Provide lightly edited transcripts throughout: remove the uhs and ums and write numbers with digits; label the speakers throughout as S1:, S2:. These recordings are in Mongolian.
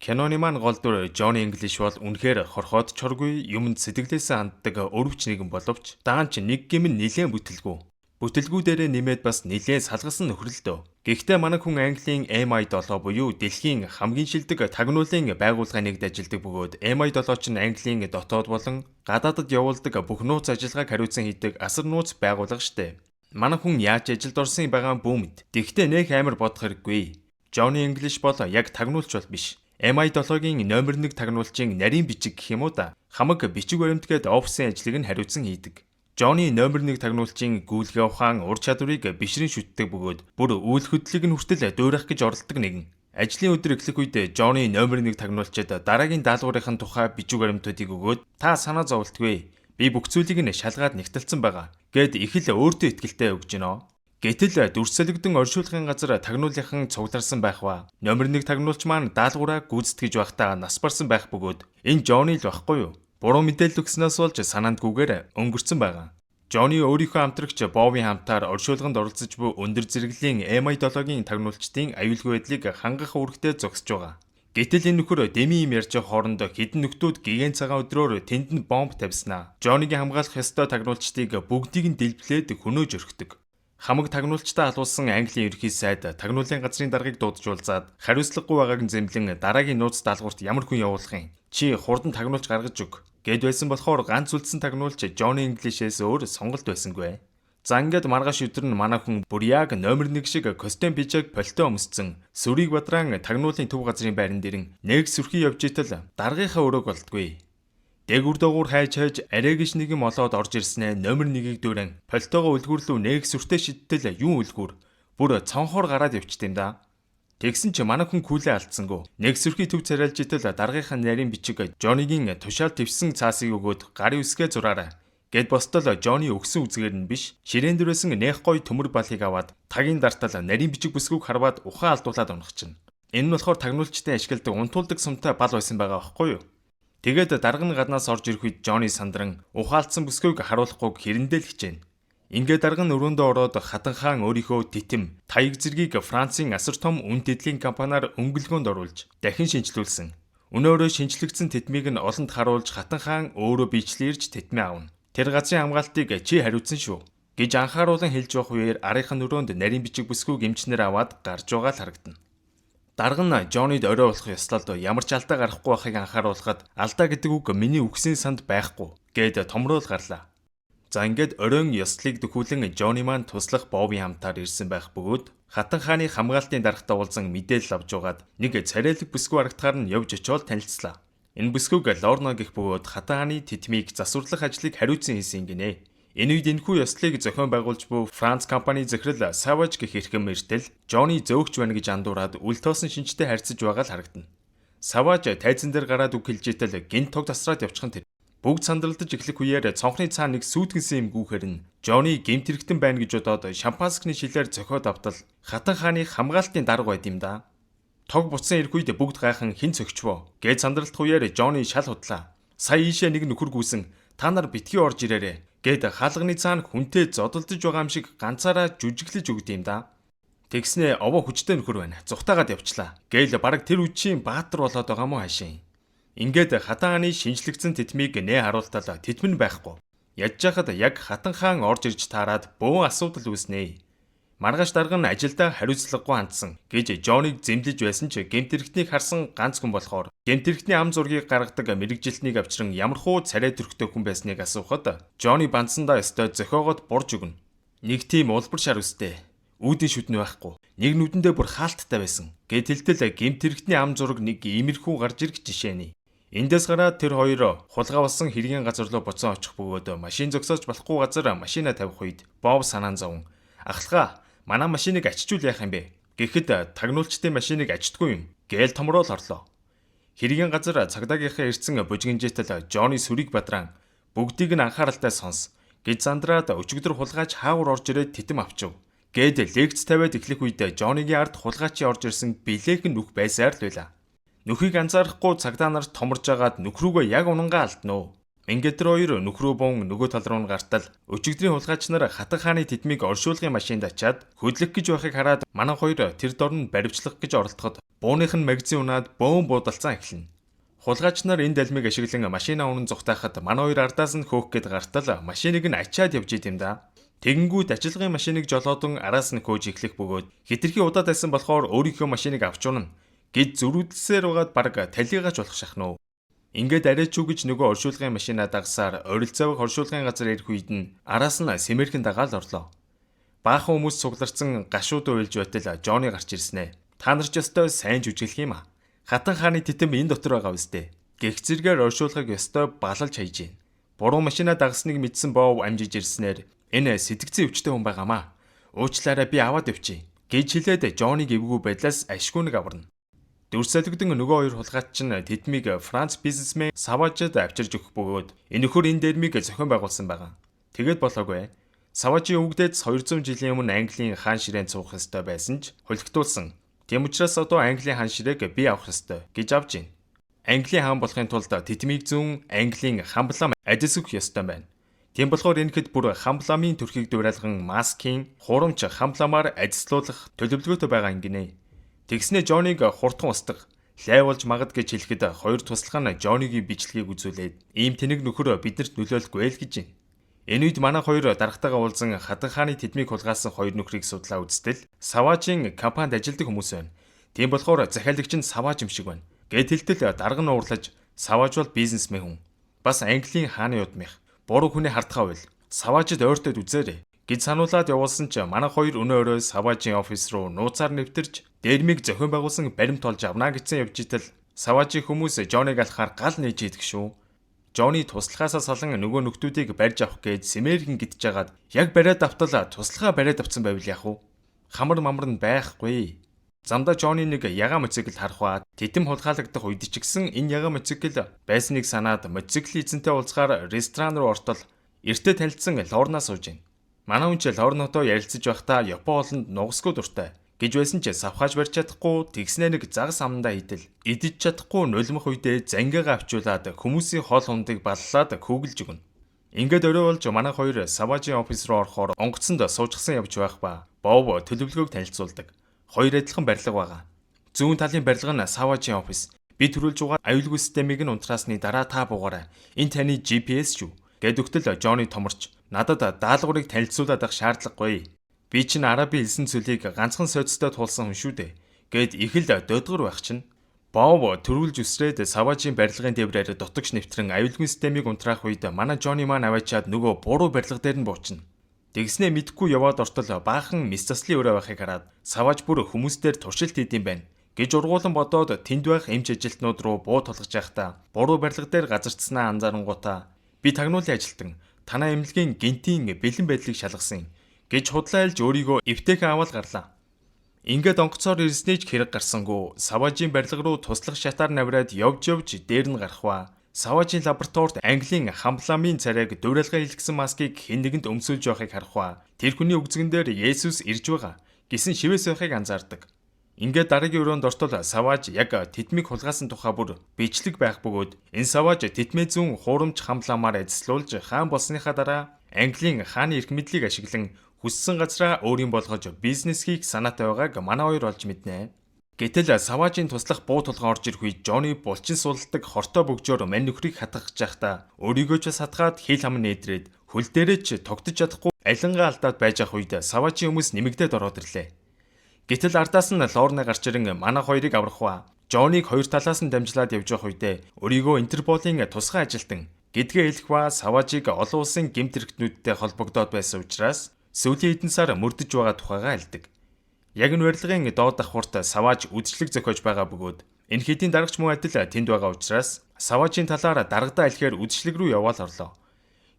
S1: Киноны маань гол дүр Johnny English бол үнэхээр хорхоод чоргүй юмд сэтгэлээсээ ханддаг өрөвч нэгэн боловч даанч нэг гэмн нилээн бүтэлгүй. Бүтэлгүүдээрээ нэмээд бас нилээн салгасан нөхрөлтөө. Гэхдээ манай хүн Английн MI7 буюу дэлхийн хамгийн шилдэг тагнуулын байгууллагын нэгд ажилладаг бөгөөд MI7 ч Английн дотоод болон гадаадд явуулдаг бүх нууц ажиллагааг хариуцсан хийдэг асар нууц байгууллага штэ. Манай хүн яаж ажилд орсон байгаа бүүмэд. Тэгвэл нэг амар бодох хэрэггүй. Johnny English бол яг тагнуулч бол биш. MI7-гийн номер 1 тагнуулчийн нарийн бичиг гэх юм уу та. Хамаг бичиг баримтгээд офисын ажлыг нь хариуцсан хийдэг. Johnny номер 1 тагнуулчийн гүйлгээ ухаан ур чадварыг бишрэн шүтдэг бөгөөд бүр үйл хөдлөлийг нь хүртэл дуурайх гэж оролдог нэгэн. Ажлын өдөр эхлэх үед Johnny номер 1 тагнуулчид дараагийн даалгаврын тухай бичиг баримтуудыг өгөөд та санаа зовлтгүй. Би бүх зүйлийг нь шалгаад нэгтэлсэн байгаа. Гэд их л өөртөө итгэлтэй өгж гинөө. Гэтэл дүрсэлэгдэн оршуулгын газар тагнуулынхан цугларсан байх ба. Номер 1 тагнуулч маань даалгавраа гүйцэтгэж байхдаа нас барсан байх бөгөөд энэ Johnny л байхгүй юу? Буруу мэдээлэл өгснөөс болж санаандгүйгээр өнгөрцөн байгаа. Johnny өөрийнхөө хамтрагч Bobby-ийн хамтаар оршуулганд оролцож буй өндөр зэрэглэлийн MI7-гийн тагнуулчдын аюулгүй байдлыг хангах үүрэгтэй зогсож байгаа. Гэтэл энэ нөхөр Дэми юм ярьж хоорондоо хідэн нөхдүүд гигэн цагаан өдрөөр тэнд нь бомб тавьснаа. Johnny-гийн хамгаалах ёстой тагнуулчдыг бүгдийг нь дэлбэлээд хөнөөж орхидог. Хамаг тагнуулчтай алуулсан Английн ерхий сайд тагнуулын газрын даргаыг дуудажуулзаад хариуцлагагүй байгааг нь зэмлэн дараагийн нууц даалгаварт ямар хүн явуулах юм? Чи хурдан тагнуулж гаргаж өг. Гэд байсан болохоор ганц үлдсэн тагнуулч Johnny English-ээс өөр сонголт байсангүй. За ингээд маргааш өдөр нь манай хүн бүр яг номер 1 шиг костюм пижак пальто өмссөн сүрийг бадраан тагнуулын төв газрын байран дээрэн нэг сүрхий явж итэл даргийнхаа өрөөг болтгүй. Дээгүр дагуур хайж арай гიშ нэг юм олоод орж ирснээр номер 1-ийг дүүрэн пальтогоо үлгүүрлүү нэг сүртэй шидтэл юу үлгүүр бүр цонхоор гараад явчихд юм да. Тэгсэн чи манай хүн күлээ алдсангүй. Нэг сүрхий төв царайлж итэл даргийнхаа нарийн бичиг Johnny-гийн тушаал твсэн цаасыг өгөөд гарын үсгээ зураарай. Гэд бостол Johnny өгсөн үзгээр нь биш ширээн дөрөөсөн нэх гой төмөр балыг аваад тагийн дартал нарийн бичиг бүсгүйг харваад ухаан алдуулаад унах чинь. Энэ нь болохоор тагнуулчтай ашигладаг унтуулдаг сумтай бал байсан байгаа байхгүй юу? Тэгээд дарга нь гаднаас орж ирэх үед Johnny сандран ухаалтсан бүсгүйг харуулахгүй хэрэндээ л хичээнэ. Ингээд дарга нь өрөөндөө ороод хатан хаан өөрийнхөө титэм таяг зэргийг Францын асар том үн тэдлийн компаниар өнгөлгөөнд оруулж дахин шинжилүүлсэн. Өнөөрөө шинжлэгдсэн титмийг нь олонд харуулж хатан хаан өөрөө бичлэн ирж титмээ авна. Тэр газрын хамгаалтыг чи хариуцсан шүү гэж анхааруулan хэлж явах үеэр арийнхын өрөөнд нарийн бичиг бүсгүйг эмчнэр аваад гарч байгаа л харагдана. Дарга нь Johnny-д орой болох ёслолд ямар ч алдаа гарахгүй байхыг анхааруулхад алдаа гэдэг үг миний үгсийн санд байхгүй гэд томрол гарлаа. За ингээд оройн ёслолыг дөхүүлэн Johnny маань туслах Bobby хамтаар ирсэн байх бөгөөд хатан хааны хамгаалтын даргатай уулзан мэдээлэл авч угаад нэг царайлаг бүсгүй харагдахаар нь явж очиод танилцлаа. Энэ бүсгүйг Lorna гэх бөгөөд хатан хааны титмийг засварлах ажлыг хариуцсан хийсэн гинэ. Энэ үед энэхүү ёслолыг зохион байгуулж буй Франц компани захирал Savage гэх эрхэм эртэл Johnny зөөгч байна гэж андуураад үл тоосон шинжтэй харьцаж байгаа л харагдана. Savage тайзан дээр гараад үг хэлж итэл гинт тог тасраад явчихсан тэр. Бүгд сандралдаж эхлэх үеэр цонхны цаана нэг сүйтгэнсэн юм гүүхээр нь Johnny гэмт хэрэгтэн байна гэж бодоод шампанскны шилээр цохиод автал хатан хааны хамгаалтын дарга байд юм да. Тог буцсан ирэх үед бүгд гайхан хэн цогчвоо. Гээд сандралдах үеэр Johnny шал худлаа. Сая ийшээ нэг нөхөр гүйсэн та нар битгий орж ирээрээ. Гээд хаалганы цаана хүнтэй зодолдож байгаа юм шиг ганцаараа жүжиглэж өгд юм да. Тэгснээ овоо хүчтэй нөхөр байна. Зүхтаагаад явчлаа. Гээл бараг тэр үчийн баатар болоод байгаа мó хаашаа. Ингээд хатан хааны шинжлэгдсэн титмийг нэ харуултал титмэн байхгүй. Ядж хахад яг хатан хаан орж ирж таарад бөөн асуудал үүснэ. Маргааш дарга нь ажилдаа хариуцлагагүй хандсан гэж Johnny-г зэмлэж байсан ч гэмт хэрэгтнийг харсан ганц хүн болохоор гэмт хэрэгтний ам зургийг гаргадаг мэрэгжилтнийг авчран ямархуу царай төрхтэй хүн байсныг асуухад Johnny бандсандаа өстой зохиогоод бурж өгнө. Нэг тийм улбар шар өстэй. Үүдийн шүтэн байхгүй. Нэг нүдэндээ бүр хаалттай байсан. Гэт хэлтэл гэмт хэрэгтний ам зураг нэг иймэрхүү гарч ирэх жишээний. Эндээс гараад тэр хоёр хулгай болсон хэргийн газар руу буцаан очих бөгөөд машин зогсоож болохгүй газар машина тавих үед Bob санаан зовн. Ахлахаа манай машиныг аччүүл яах юм бэ? Гэхэд тагнуулчдын машиныг ачдаггүй юм. Гээл томрол орлоо. Хэргийн газар цагдаагийнхаа ирсэн бужигнжээтэл Johnny сүрийг бадраан бүгдийг нь анхааралтай сонс. Гэж сандраад өчигдөр хулгайч хаавар орж ирээд титэм авчив. Гээд лекц тавиад эхлэх үед Johnny-гийн ард хулгайчийн орж ирсэн билээхэн нүх байсаар л байла. Нүхийг анзаарахгүй цагдаа нар томорж агаад нүх рүүгээ яг унангаа алднаа. Ингээд тэр хоёр нөхрөө бун нөгөө тал руу гартал өчигдрийн хулгайч нар хатан хааны титмийг оршуулгын машинд ачаад хөдлөх гэж байхыг хараад манай хоёр тэр дорн баривчлах гэж оролдоход бууных нь магазин унаад бөөн буудалцсан эхэлнэ. Хулгайч нар энэ далмиг ашиглан машина унан зүхтаахад манай хоёр ардаас нь хөөх гээд гартал машиныг нь ачаад явж идэм да. Тэгэнгүүт ажилгын машиныг жолоодон араас нь хөөж эхлэх бөгөөд хитрхи удаад байсан болохоор өөрийнхөө машиныг авч унана гэд зөрүүлсээр байгаад баг талигаач болох шахнав. Ингээд арайч уу гэж нөгөө оршуулгын машинаа дагсаар орилцоог оршуулгын газар ирэх үед нь араас нь сэмэрхэн дагаал орлоо. Баахан хүмүүс цугларсан гашууд уйлж байтал Жонни гарч ирснэ. Та нар ч ёстой сайн жүжиглэх юм а. Хатан хааны титэм энэ дотор байгаа үстэй. Гэх зэргээр оршуулгыг ёстой балалж хайж гин. Буруу машинаа дагсныг мэдсэн боов амжиж ирснээр энэ сэтгцэн өвчтэй хүн байгаамаа. Уучлаарай би аваад явчих гэж хэлээд Жонниг эвгүй байдлаас ашгүйнэг аварна. Дүрсэлэгдэн нөгөө хоёр хулгайч нь тедмиг Франц бизнесмен Саважид авчирж өгөх бөгөөд энэхөр энэ дэрмиг зохион байгуулсан байгаа. Тэгэд болоогүй. Саважи өвгдөөд 200 жилийн өмнө Английн хаан ширээнд суух ёстой байсан ч хөлөгтүүлсэн. Тийм учраас одоо Английн хаан ширээг би авах ёстой гэж авж байна. Английн хаан болохын тулд тедмиг зүүн Английн хамблам адис өгөх ёстой байна. Тийм болохоор энэхэд бүр хамбламын төрхийг дуурайлган маскийн хурамч хамбламаар адислуулах төлөвлөгөөтэй байгаа юм гинэ. Тэгснэ Жонниг хурдхан устгах, лайвуулж магад гэж хэлэхэд хоёр туслах нь Жоннигийн бичлэгийг үзүүлээд ийм тэнэг нөхөр биднэрт нөлөөлөхгүй л гэж байна. Энэ үед манай хоёр дарагтайгаа уулзан хатан хааны тедмиг хулгайсан хоёр нөхрийг судлаа үзтэл Саважийн компанид ажилладаг хүмүүс байна. Тийм болохоор захиалагч нь Саваж юм шиг байна. Гэт хэлтэл дарга нь уурлаж Саваж бол бизнесмен хүн. Бас Английн хааны удмих. Буруу хүний хардхаа байл. Саважид ойртоод үзээрэй гэж сануулад явуулсан ч манай хоёр өнөө өрөө Саважийн офис руу нууцаар нэвтэрч дэрмиг зохион байгуулсан баримт олж авна гэсэн явж итэл Саважийн хүмүүс Жонниг алахаар гал нээж идэх шүү. Жонни туслахаасаа салан нөгөө нөхдүүдийг барьж авах гэж сэмэрхэн гитж агаад яг бариад автал туслахаа бариад авсан байвал яах вэ? Хамар мамар нь байхгүй. Замдаа Жонни нэг ягаан мотоцикл харахаа тэтэм хулгайлагдах үед ч гэсэн энэ ягаан мотоцикл байсныг санаад мотоциклийн эзэнтэй уулзгаар ресторан руу ортол эртээ танилцсан Лорнаа сууж байна. Манай хүн ч Лорнотоо ярилцаж байхдаа Япон хоолнд нугасгүй дуртай гэж байсан ч савхааж барьж чадахгүй тэгснэ нэг загас амандаа идэл идэж чадахгүй нулимх үедээ зангигаа авчуулаад хүмүүсийн хоол хундыг баллаад хүүгэлж өгнө. Ингээд орой болж манай хоёр Саважийн офис руу орохоор онгоцонд суужгсан явж байх ба Бов төлөвлөгөөг танилцуулдаг. Хоёр адилхан барилга байгаа. Зүүн талын барилга нь Саважийн офис. Би төрүүлж байгаа аюулгүй системийг нь унтраасны дараа та буугаарай. Энэ таны GPS шүү. Гэд өгтөл Жонни томорч надад даалгаврыг танилцуулаад ах шаардлагагүй. Би чинь арабын элсэн цөлийг ганцхан сойцтой туулсан хүн шүү дээ. Гэд их л додгор байх чинь. Бов төрүүлж үсрээд Саважийн барилгын дээврээр дутагш нэвтрэн аюулгүй системийг унтраах үед манай Жонни маань аваачаад нөгөө буруу барилга дээр нь буучна. Тэгснэ мэдхгүй яваад ортол баахан мис заслын өрөө байхыг хараад Саваж бүр хүмүүстээр туршилт хийдэм байна гэж ургуулan бодоод тэнд байх эмч ажилтнууд руу буу тулгаж явахдаа буруу барилга дээр газардснаа анзаарангуудаа би тагнуулын ажилтан танаа эмнэлгийн гинтийн бэлэн байдлыг шалгасан гэж худлаа хэлж өөрийгөө эвтэйхэн аваад гарлаа. Ингээд онгоцоор ирснээ ч хэрэг гарсангүй Саважийн барилга руу туслах шатаар навраад явж дээр нь гарах ба Саважийн лабораторид Английн хамбламын царайг дуурайлгаа хийлгсэн маскыг хэн нэгэнд өмсөж явахыг харах ба тэр хүний өгзгөн дээр Есүс ирж байгаа гэсэн шивээс байхыг анзаардаг. Ингээд дараагийн өрөөнд ортол Саваж яг тедмиг хулгайсан тухай бүр бичлэг байх бөгөөд энэ Саваж тедмээ зүүн хуурамч хамбламаар эзэслүүлж хаан болсныхаа дараа Английн хааны эрх мэдлийг ашиглан хүссэн газраа өөрийн болгож бизнес хийх санаатай байгааг манай хоёр олж мэднэ. Гэтэл Саважийн туслах буу тулгаан орж ирэх үед Жонни булчин суулдаг хортой бөгжөөр мань нөхрийг хатгах гэж байхдаа өөрийгөө ч сатгаад хил хам нээдрээд хөл дээрээ ч тогтож чадахгүй алингаа алдаад байж ах үед Саважийн хүмүүс нэмэгдээд ороод ирлээ. Гэтэл ардаас нь Лорна гарч ирэн манай хоёрыг аврах ба Жонниг хоёр талаас нь дамжуулаад явж байх үедээ өөрийгөө Интерполийн тусгай ажилтан гэдгээ хэлэх ба Саважийг олон улсын гэмт хэрэгтнүүдтэй холбогдоод байсан учраас сүүлийн хэдэн сар мөрдөж байгаа тухайгаа хэлдэг. Яг энэ барилгын доод давхурт Саваж үдшилэг зохиож байгаа бөгөөд энэ хэдийн дарагч мөн адил тэнд байгаа учраас Саважийн талаар дарагдаа алхаар үдшилэг рүү яваал орлоо.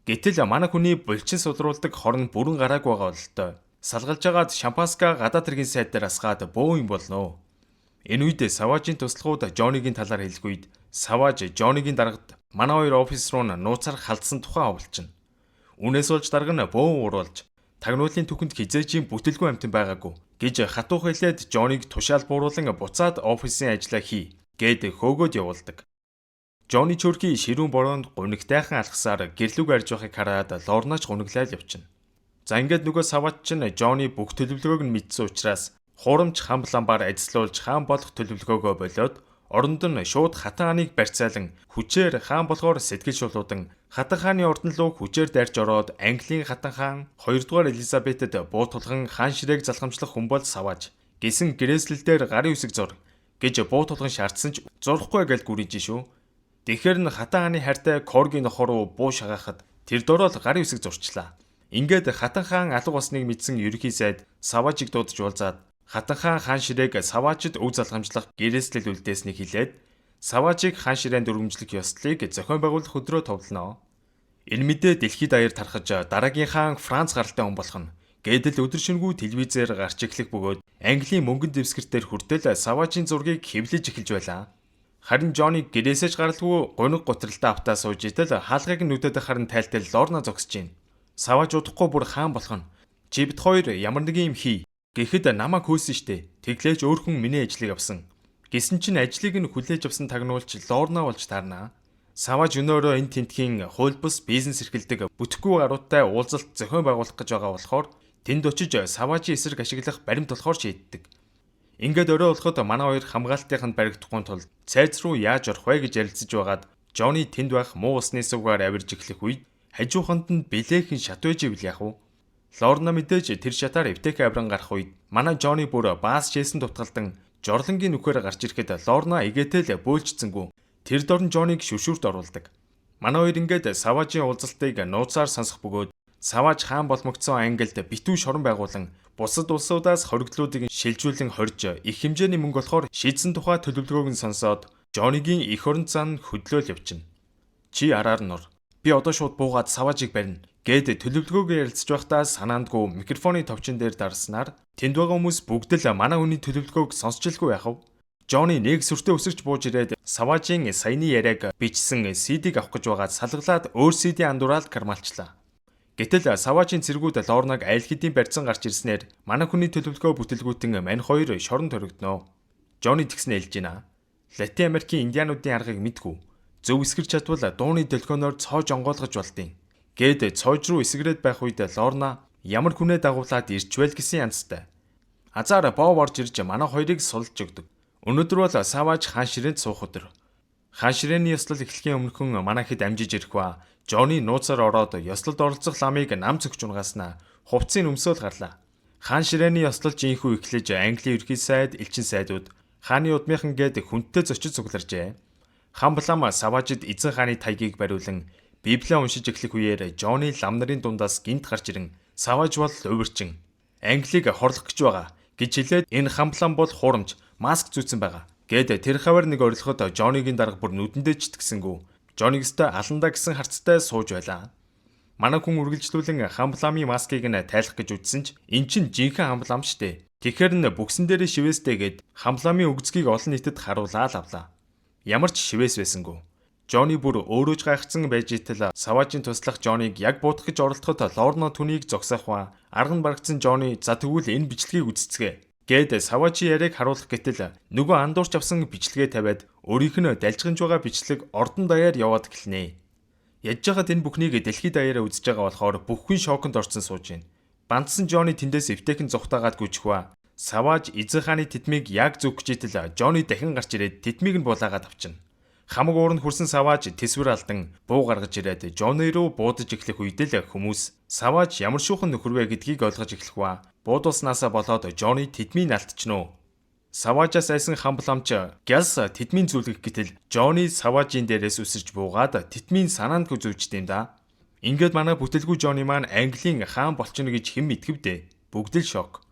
S1: Гэтэл манай хүний булчин сулруулдаг хорн бүрэн гарааг байгаа бололтой. Салгалж агаад шампанска гадаад хэргийн сайд дээр асгаад бөө юм болно. Энэ үед Саважийн туслахууд Жоннигийн талаар хэлэх үед Саваж Жоннигийн дарагт манай хоёр офис руу нууцаар халдсан тухай оволчно. Үнээс болж дарга нь бөөн уруулж тагнуулын түхэнд хизээжийн бүтэлгүй амтан байгаагүй гэж хатуух хэлээд Жонниг тушаал бууруулан буцаад офисын ажлаа хий гэд хөөгөөд явуулдаг. Жони Чөрхи ширүүн бороонд гунигтайхан алхасаар гэрлүүг арж байхыг хараад Лорнач гуниглаад явчихна. За ингээд нөгөө Савач чинь Жони бүх төлөвлөгөөг нь мэдсэн учраас хурамч хамбламбаар ажиллуулж хаан болох төлөвлөгөөгөө болоод оронд нь шууд хатан хааныг барьцаалан хүчээр хаан болохоор сэтгэл шулуудан хатан хааны ордон руу хүчээр дайрч ороод Английн хатан хаан 2 дугаар Элизабетэд буутулган хаан ширээг залхамжлах хүн бол Савач гэсэн гэрээслэлдээр гарын үсэг зур гэж буутулган шаардсан ч зурхгүй гэж гүрийж шүү. Тэгэхээр нь хатан хааны хайртай Коргийн нохор руу буу шагаахад тэр дөрөөл гарын үсэг зурчлаа. Ингээд хатан хаан алга болсныг мэдсэн ерөнхий сайд Савачийг дуудаж уулзаад хатан хаан ширээг Савачид өг залхамжлах гэрээслэл үлдээснийг хэлээд Савачийг хаан ширээнд өргөмжлөх ёслолыг зохион байгуулах өдрөө товлоно. Энэ мэдээ дэлхийд даяар тархаж дараагийн хаан Франц гаралтай хүн болох нь гэдэл өдөр шингүү телевизээр гарч ирэхлэх бөгөөд Английн мөнгөн дэвсгэртээр хүртэл Савачийн зургийг хэвлэж эхэлж байлаа. Харин Жони гэрээсэж гаралгүй гуниг гутралтай автаа сууж итэл хаалгыг нүдэд харан тайлтал Лорна зогсож байна. Савач удахгүй бүр хаан болох нь чи бит хоёр ямар нэг юм хий гэхэд намайг хөөсөн штэ. Тэглээж өөр хүн миний ажлыг авсан. Гэсэн чинь ажлыг нь хүлээж авсан тагнуулч Лорна болж таарна. Савач өнөөрөө энэ тентхийн хууль бус бизнес эрхэлдэг бүтэхгүй гаруудтай уулзалт зохион байгуулах гэж байгаа болохоор тэнд очиж Савачийн эсрэг ашиглах баримт болохоор шийддэг. Ингээд өрөө болоход манай хоёр хамгаалтынханд баригдахгүй тул цайз руу яаж орох вэ гэж ярилцаж байгаад Жони тэнд байх муу усны сувгаар авирж эхлэх үед хажууханд нь бэлээхэн шат байж ивэл яах вэ? Лорна мэдээж тэр шатаар эвтэйх авиран гарах үед манай Жони бүр баас чэйсэн тутгалдан жорлонгийн нүхээр гарч ирэхэд Лорна эгээтэл бөөлжцэнгүү тэр дорн Жониг шүршүүрт оруулдаг. Манай хоёр ингээд Савачийн уулзалтыг нууцаар сонсох бөгөөд Савач хаан болмогдсон Англид битүү шорон байгуулан бусад улсуудаас хоригдлуудыг шилжүүлэн хорж их хэмжээний мөнгө болохоор шийдсэн тухай төлөвлөгөөг нь сонсоод Жонигийн эх орон зан хөдлөөл явчихна. Чи араар нор. Би одоо шууд буугаад Савачийг барина. Гэд төлөвлөгөөгөө ярилцж байхдаа санаандгүй микрофоны товчон дээр дарснаар тэнд байгаа хүмүүс бүгд л манай хүний төлөвлөгөөг сонсчихгүй яах вэ? Жони нэг сүртэй өсөрч бууж ирээд Савачийн саяны яриаг бичсэн CD-г авах гэж байгаад салглаад өөр CD андуураад кармалчлаа. Гэтэл Савачийн цэргүүд Лорнаг айл хэдийн барьцсан гарч ирснээр манай хүний төлөвлөгөө бүтэлгүүтэн мань хоёр шорон төрөгднө. Жони тэгснэ хэлж байна. Латин Америкийн индиануудын аргыг мэдгүй. Зөв эсгэрч чадвал дууны долгионоор цоож онгойлгож болдیں۔ Гэд цоож руу эсгэрээд байх үед Лорна ямар хүнээ дагуулад ирчвэл гэсэн янзтай. Азар бов орж ирж манай хоёрыг сулж өгдөг. Өнөөдөр бол Савач хаан ширээнд суух өдөр. Хаан ширээний ёслол эхлэхийн өмнөхөн манай хэд амжиж ирэх ба Жони нууцаар ороод ёслолд оролцох ламыг нам цогч унгааснаа хувцсыг өмсөөл гарлаа. Хаан ширээний ёслол жинхүү эхлэж Английн ерхий сайд, элчин сайдууд хааны удмынхан гээд хүндтэй зочид цугларжээ. Хамблам Савачид эзэн хааны тайгийг бариулан Библийг уншиж эхлэх үеэр Жони лам нарын дундаас гинт гарч ирэн Савач бол увирчин Англиг хорлох гэж байгаа гэж хэлээд энэ хамблам бол хурамч маск зүүцэн байгаа. Гэд тэр хавар нэг орилоход Жонигийн дарга бүр нүдэндээ читгсэнгүү. Жонигстай аландаа гэсэн харцтай сууж байлаа. Манай хүн үргэлжлүүлэн хамбламын маскыг нь тайлах гэж үзсэн ч эн чинь жинхэнэ хамблам штэ. Тэгэхээр нь бүксэн дээрээ шивээстэйгээд хамбламын өгцгийг олон нийтэд харуулаад авлаа. Ямар ч шивээс байсангүй. Жони бүр өөрөө ч гайхсан байж итэл Савачийн туслах Жониг яг буутах гэж оролдоход Лорна түүнийг зогсоох ба арга нь барагдсан Жони за тэгвэл энэ бичлэгийг үзцгээе. Гэд Савачийн яриаг харуулах гэтэл нөгөө андуурч авсан бичлэгээ тавиад өөрийнх нь далжгынж байгаа бичлэг ордон даяар яваад гэлнэ. Ядж хаад энэ бүхнийг дэлхийд даяараа үзэж байгаа болохоор бүх хүн шоконд орсон сууж байна. Бандсан Жони тэндээс эвтэйхэн зүхтаагаад гүйчих ба Савач эзэн хааны титмийг яг зүг гэж итэл Жони дахин гарч ирээд титмийг нь булаагаад авчина. Хамаг ууранд хүрсэн Савач тэсвэр алдан буу гаргаж ирээд Жони руу буудаж эхлэх үед л хүмүүс Савач ямар шуухан нөхөр вэ гэдгийг ойлгож эхлэх ба буудуулснаасаа болоод Жони титмийг алдчихно. Савачаас айсан хамбламч Гялс титмийн зүлгэх гэтэл Жони Савачийн дээрээс үсэрч буугаад титмийн санаанд хүзүүчтэй юм да. Ингээд манай бүтэлгүй Жони маань Английн хаан болчихно гэж хэн мэдгэвдэ. Бүгд л шок.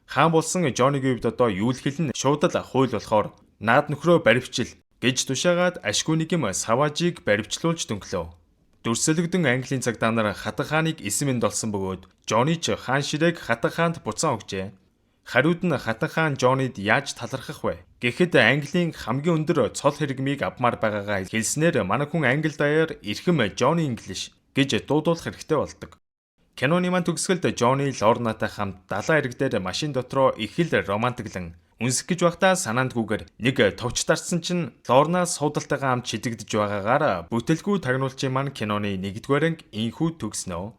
S1: Хаан болсон Жонигийн хувьд одоо юу л хэлнэ шууд л хууль болохоор наад нөхрөө баривчил гэж тушаагаад ашгүй нэг юм Савачийг баривчлуулж дөнгөлөө. Дүрсэлэгдэн Английн цагдаа нар хатан хааныг эсэмэнд олсон бөгөөд Жони ч хаан ширээг хатан хаанд буцаан өгчээ. Хариуд нь хатан хаан Жонид яаж талархах вэ? Гэхэд Английн хамгийн өндөр цол хэрэгмийг авмаар байгаагаа хэлснээр манай хүн Англи даяар эрхэм Жони English гэж дуудуулах хэрэгтэй болдог. Киноны маань төгсгөлд Жони Лорнатай хамт далайн ирэг дээр машин дотроо их л романтиклан Үнсэх гэж байхдаа санаандгүйгээр нэг товч дарсан чинь Лорнаас суудалтайгаа хамт шидэгдэж байгаагаар бүтэлгүй тагнуулчин маань киноны 1-р анги инхүү төгснөө.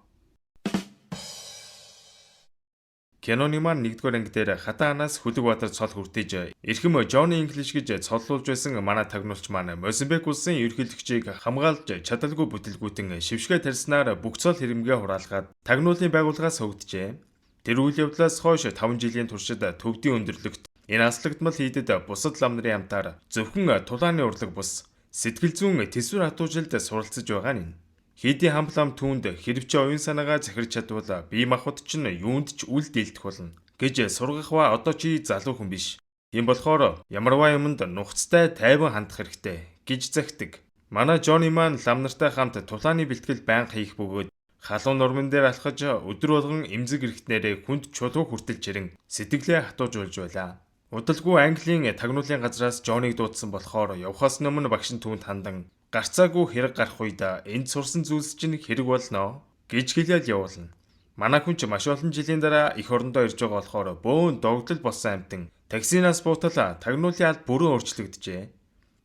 S1: Киноны маань 1-р анги дээр Хатаанаас Хүлэгбаатар цол хүртэж эрхэм Johnny English гэж цоллуулж байсан манай тагнуулч маань Мозамбик улсын ерөнхийлөгчийг хамгаалж чадалгүй бүтэлгүйтэн шившгээ тарьснаар бүх цол хэрэмгээ хураалгаад тагнуулын байгууллагаас хөгдөжээ. Тэр үйл явдлаас хойш 5 жилийн туршид төвдийн өндөрлөгт энэ аслагдмал хийдэд бусад лам нарын амтаар зөвхөн тулааны урлаг бус сэтгэл зүйн төсвөр хатуужилд суралцж байгаа нь. Хийдийн хамлам түүнд хэрвч оюун санаагаа захирч чадвал бие махбод чинь юунд ч үл дийлдэх болно гэж сургах ба одоо чи залуу хүн биш. Ийм болохоор ямарваа юмд нухацтай тайван хандах хэрэгтэй гэж захидаг. Манай Johnny маань лам нартай хамт тулааны бэлтгэл байнга хийх бөгөөд халуун нурман дээр алхаж өдөр болгон эмзэг эрхтнэрээ хүнд чулуу хүртэл чирэн сэтгэлээ хатуужуулж байлаа. Удалгүй Английн тагнуулын газраас Johnny-г дуудсан болохоор явхаас өмнө багш нь түүнд хандан гарцаагүй хэрэг гарах үед энд сурсан зүйлс чинь хэрэг болно гэж хэлээд явуулна. Манай хүн ч маш олон жилийн дараа эх орондоо ирж байгаа болохоор бөөн догтлол болсон амтан таксинаас буутал тагнуулын алд бүрэн өөрчлөгдөжээ.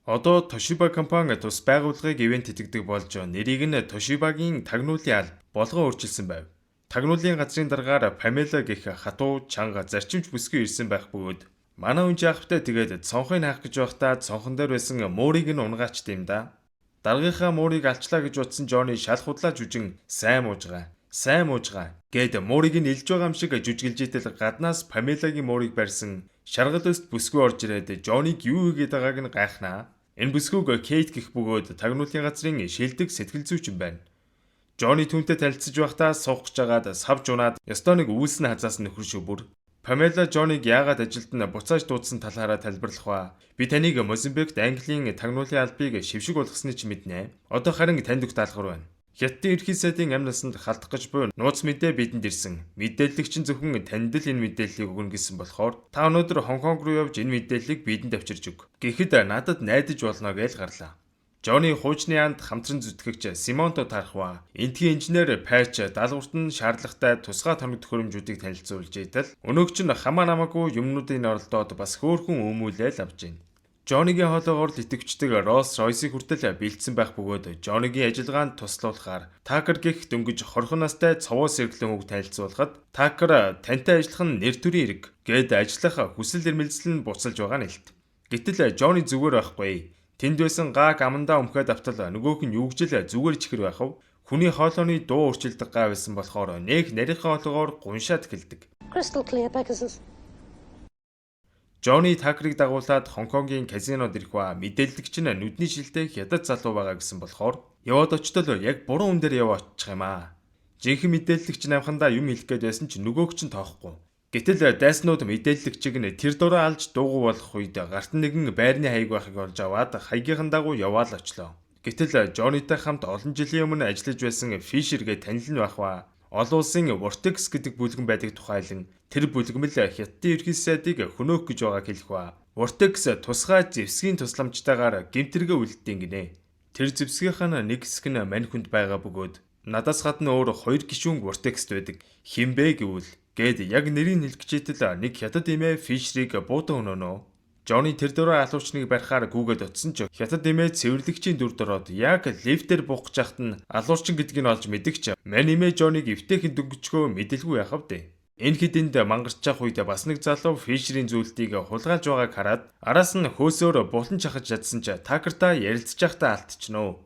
S1: Одоо Toshiba компани тус байгууллагыг ивент тэтгдэг болж нэрийг нь Toshiba-гийн тагнуулын алба болгон өөрчилсөн байв. Тагнуулын газрын дараагаар Pamela гэх хатуу чанга зарчимч бүсгүй ирсэн байх бөгөөд манай хүн жаахтай тэгээд цонхыг хаах гэж байхдаа цонхон дээр байсан муурийг нь унгаач юм да. Даргийнхаа муурийг алчлаа гэж утсан Johnny шалх худлаа жүжин сайн муужгаа гэд муурийг нь илж байгаа юм шиг жүжиглж итэл гаднаас Pamela-гийн муурийг барьсан шаргал өст бүсгүй орж ирээд Johnny-г юу хийгээд байгааг нь гайхнаа. Энэ бүсгүйг Kate гэх бөгөөд тагнуулын газрын шилдэг сэтгэл зүйч юм байна. Johnny түүнтэй танилцж байхдаа суух гэж байгаад савж унаад ёстой нэг үйлс нь хазаас нөхөр шүү бүр. Pamela Johnny-г яагаад ажилд нь буцааж дуудсан талаараа тайлбарлах ба би таныг Мозамбикт Английн тагнуулын албыг шившиг болгосны ч мэднэ. Одоо харин танд их даалгавар байна. Хятадын ерхий сайдын амь насанд халтах гэж буй нууц мэдээ бидэнд ирсэн. Мэдээллэгч нь зөвхөн танд л энэ мэдээллийг өгнө гэсэн болохоор та өнөөдөр Хонконг руу явж энэ мэдээллийг бидэнд авчирч өг. Гэхэд надад найдаж болно гэж гарлаа. Johnny хуучны анд хамтран зүтгэгч Симонто тархва энтгийн инженер Пач даалгаварт нь шаардлагатай тусгай тоног төхөөрөмжүүдийг танилцуулж итэл өнөөгч нь хамаа намаагүй юмнуудын оролдоод бас хөөрхөн өмүүлэл авч байна. Johnny-гийн хоолоогоор л итгэвчдэг Rolls Royce-ийг хүртэл бэлдсэн байх бөгөөд Johnny-гийн ажиллагаанд туслуулахаар Tucker гэх дөнгөж хорхон настай цовоос сэргэлэн хүүг танилцуулахад Tucker тантай ажиллах нь нэр төрийн хэрэг гээд ажиллах хүсэл эрмэлзэл нь буцалж байгаа нэлт. Гэтэл Johnny зүгээр байхгүй. Тэнд байсан гааг амандаа өмхөд автал нөгөөх нь юугжил зүгээр чихэр байх вэ? Хүний хоолойны дуу өөрчилдөг гай байсан болохоор нэг нарийнхаа хоолойгоор гуншаад эхэлдэг.
S2: Crystal clear Pegasus.
S1: Johnny Tucker-ыг дагуулад Хонконгийн казинод ирэх ба мэдээлэгч нь нүдний шилтэй хятад залуу байгаа гэсэн болохоор яваад очтол яг буруу хүн дээр яваад очих юм аа. Жинхэнэ мэдээлэгч намхандаа юм хэлэх гээд байсан ч нөгөөг чинь тоохгүй. Гэтэл дайснууд мэдээлэгчийг нь тэр дураа алж дуугүй болох үед гарт нэгэн байрны хаяг байхыг олж аваад хаягийнхан дагуу яваал очлоо. Гэтэл Johnny-тай хамт олон жилийн өмнө ажиллаж байсан Fisher гэ танил нь байх ба олон улсын Vortex гэдэг бүлгэн байдаг тухайлан тэр бүлгэмэл Хятадын ерхий сайдыг хөнөөх гэж байгааг хэлэх ба Vortex тусгай зэвсгийн тусламжтайгаар гэмтэргээ үлддээн гинэ. Тэр зэвсгийнхаа нэг хэсэг нь мань хүнд байгаа бөгөөд надаас гадна өөр 2 гишүүн Vortex байдаг. Хинбэ гэвэл гээд яг нэрийг хэлчихэтэл нэг хятад эмээ Fisher-ийг буудан өнөөнө. Johnny тэр дөрөв алуучныг барихаар гүгээд утсан ч хятад эмээ цэвэрлэгчийн дүр дороод яг лифтээр буух гэж хахад нь алуурчин гэдгийг нь олж мэдгч мань эмээ Johnny-г эвтэйхэн дөнгөчгөө мэдэлгүй яхав дээ. Энэ хэдэнд мангарчих үед бас нэг залуу Fisher-ийн зүйлтийг хулгайлж байгааг хараад араас нь хөөсөөр булан чахаж чадсан ч Tucker-тай ярилцж байхдаа алдчихноо.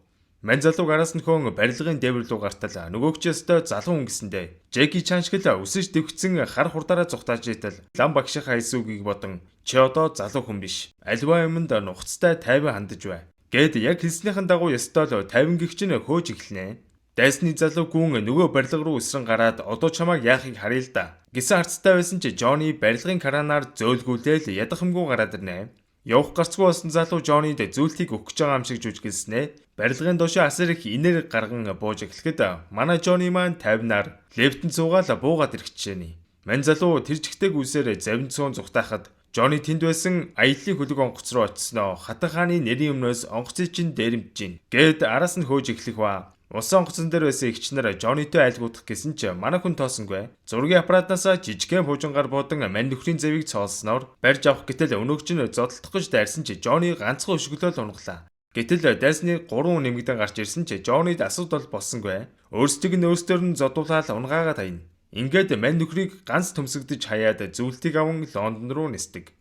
S1: Мань залууг араас нь хөөн барилгын дээвэр рүү гартал нөгөөч өстой залуу хүн гэсэндээ Jackie Chan шиг л өсөж дэвхцэн хар хурдаараа зугатааж итэл лам багшийнхаа эсүүгийг бодон чи одоо залуу хүн биш. Альва юмд нухацтай тайван хандаж бай. Гэд яг хэлснийхэн дагуу ёстой л тайван гихч нь хөөж эхлэнэ. Дайсны залуу гүн нөгөө барилга руу өсрөн гараад одоо чамайг яахыг харъя л да. Гэсэн харцтай байсан чи Johnny барилгын краанаар зөөлгүүлээл ядах юмгүй гараад ирнэ. Явах гарцгүй болсон залуу Johnny-д зүйлтийг өгөх гэж байгаа юм шиг жүжиглэснэ. Барилгын доошоо асар их инээр гарган бууж эхлэхэд манай Johnny маань тайвнаар лефтэн цуугаал буугаад ирчихжээ. Мань залуу тэр жигтэйг үсээр завин цуун зүхтаахад Johnny тэнд байсан аяллаа хөлөг онгоц руу очисноо. Хатан хааны нэрийн өмнөөс онгоцыг чинь дээрэмдэж гин. Гээд араас нь хөөж эхлэх ба Усан онгоцон дээр байсан эгчнэр Жоннитой айлгуудах гэсэн ч манай хүн тоосонгүй. Зургийн аппаратнаас жижигхэн буужингаар буудан мань нөхрийн завийг цоолсноор барьж авах гэтэл өнөөгч нь зодтолдох гэж дайрсан ч Жонни ганцхан өшгөлөөл унглаа. Гэтэл дайсны 3 хүн нэмэгдэн гарч ирсэн ч Жоннид асуудал болсонгүй. Өөрсдийг нь өөрсдөр нь зодуулаад унгаагаад хаяна. Ингээд мань нөхрийг ганц төмсөгдөж хаяад зүйлтийг аван Лондон руу нисдэг.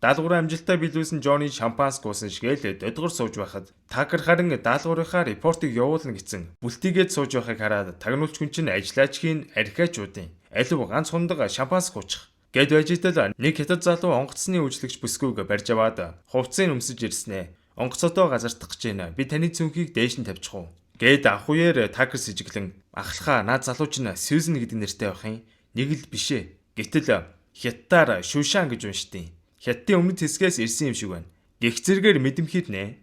S1: Даалгавраа амжилттай биелүүлсэн Жонни шампанс гуусан шигээл додгор сууж байхад Такер харин даалгаврынхаа репортыг явуулна гэсэн бүлтийгээд сууж байхыг хараад тагнуулч хүн чинь ажиллаачгийн архиачуудын алив ганц хундаг шампанс гуучих гэд байж итэл нэг хятад залуу онгоцны үйлчлэгч бүсгүйг барьж аваад хувцсыг өмсөж ирснэ. Онгоцоодоо газардах гэж байна. Би таны цүнхийг дээш нь тавьчих уу? Гэд ахуяар Такер сэжиглэн ахлахаа наад залуу чинь Сьюзен гэдэг нэртэй байх юм. Нэг л бишээ. Гэтэл хятадаар Шүшан гэж уншдیں۔ Хятадын өмнөд хэсгээс ирсэн юм шиг байна. Гэх зэрэгээр мэдэмхийд нэ.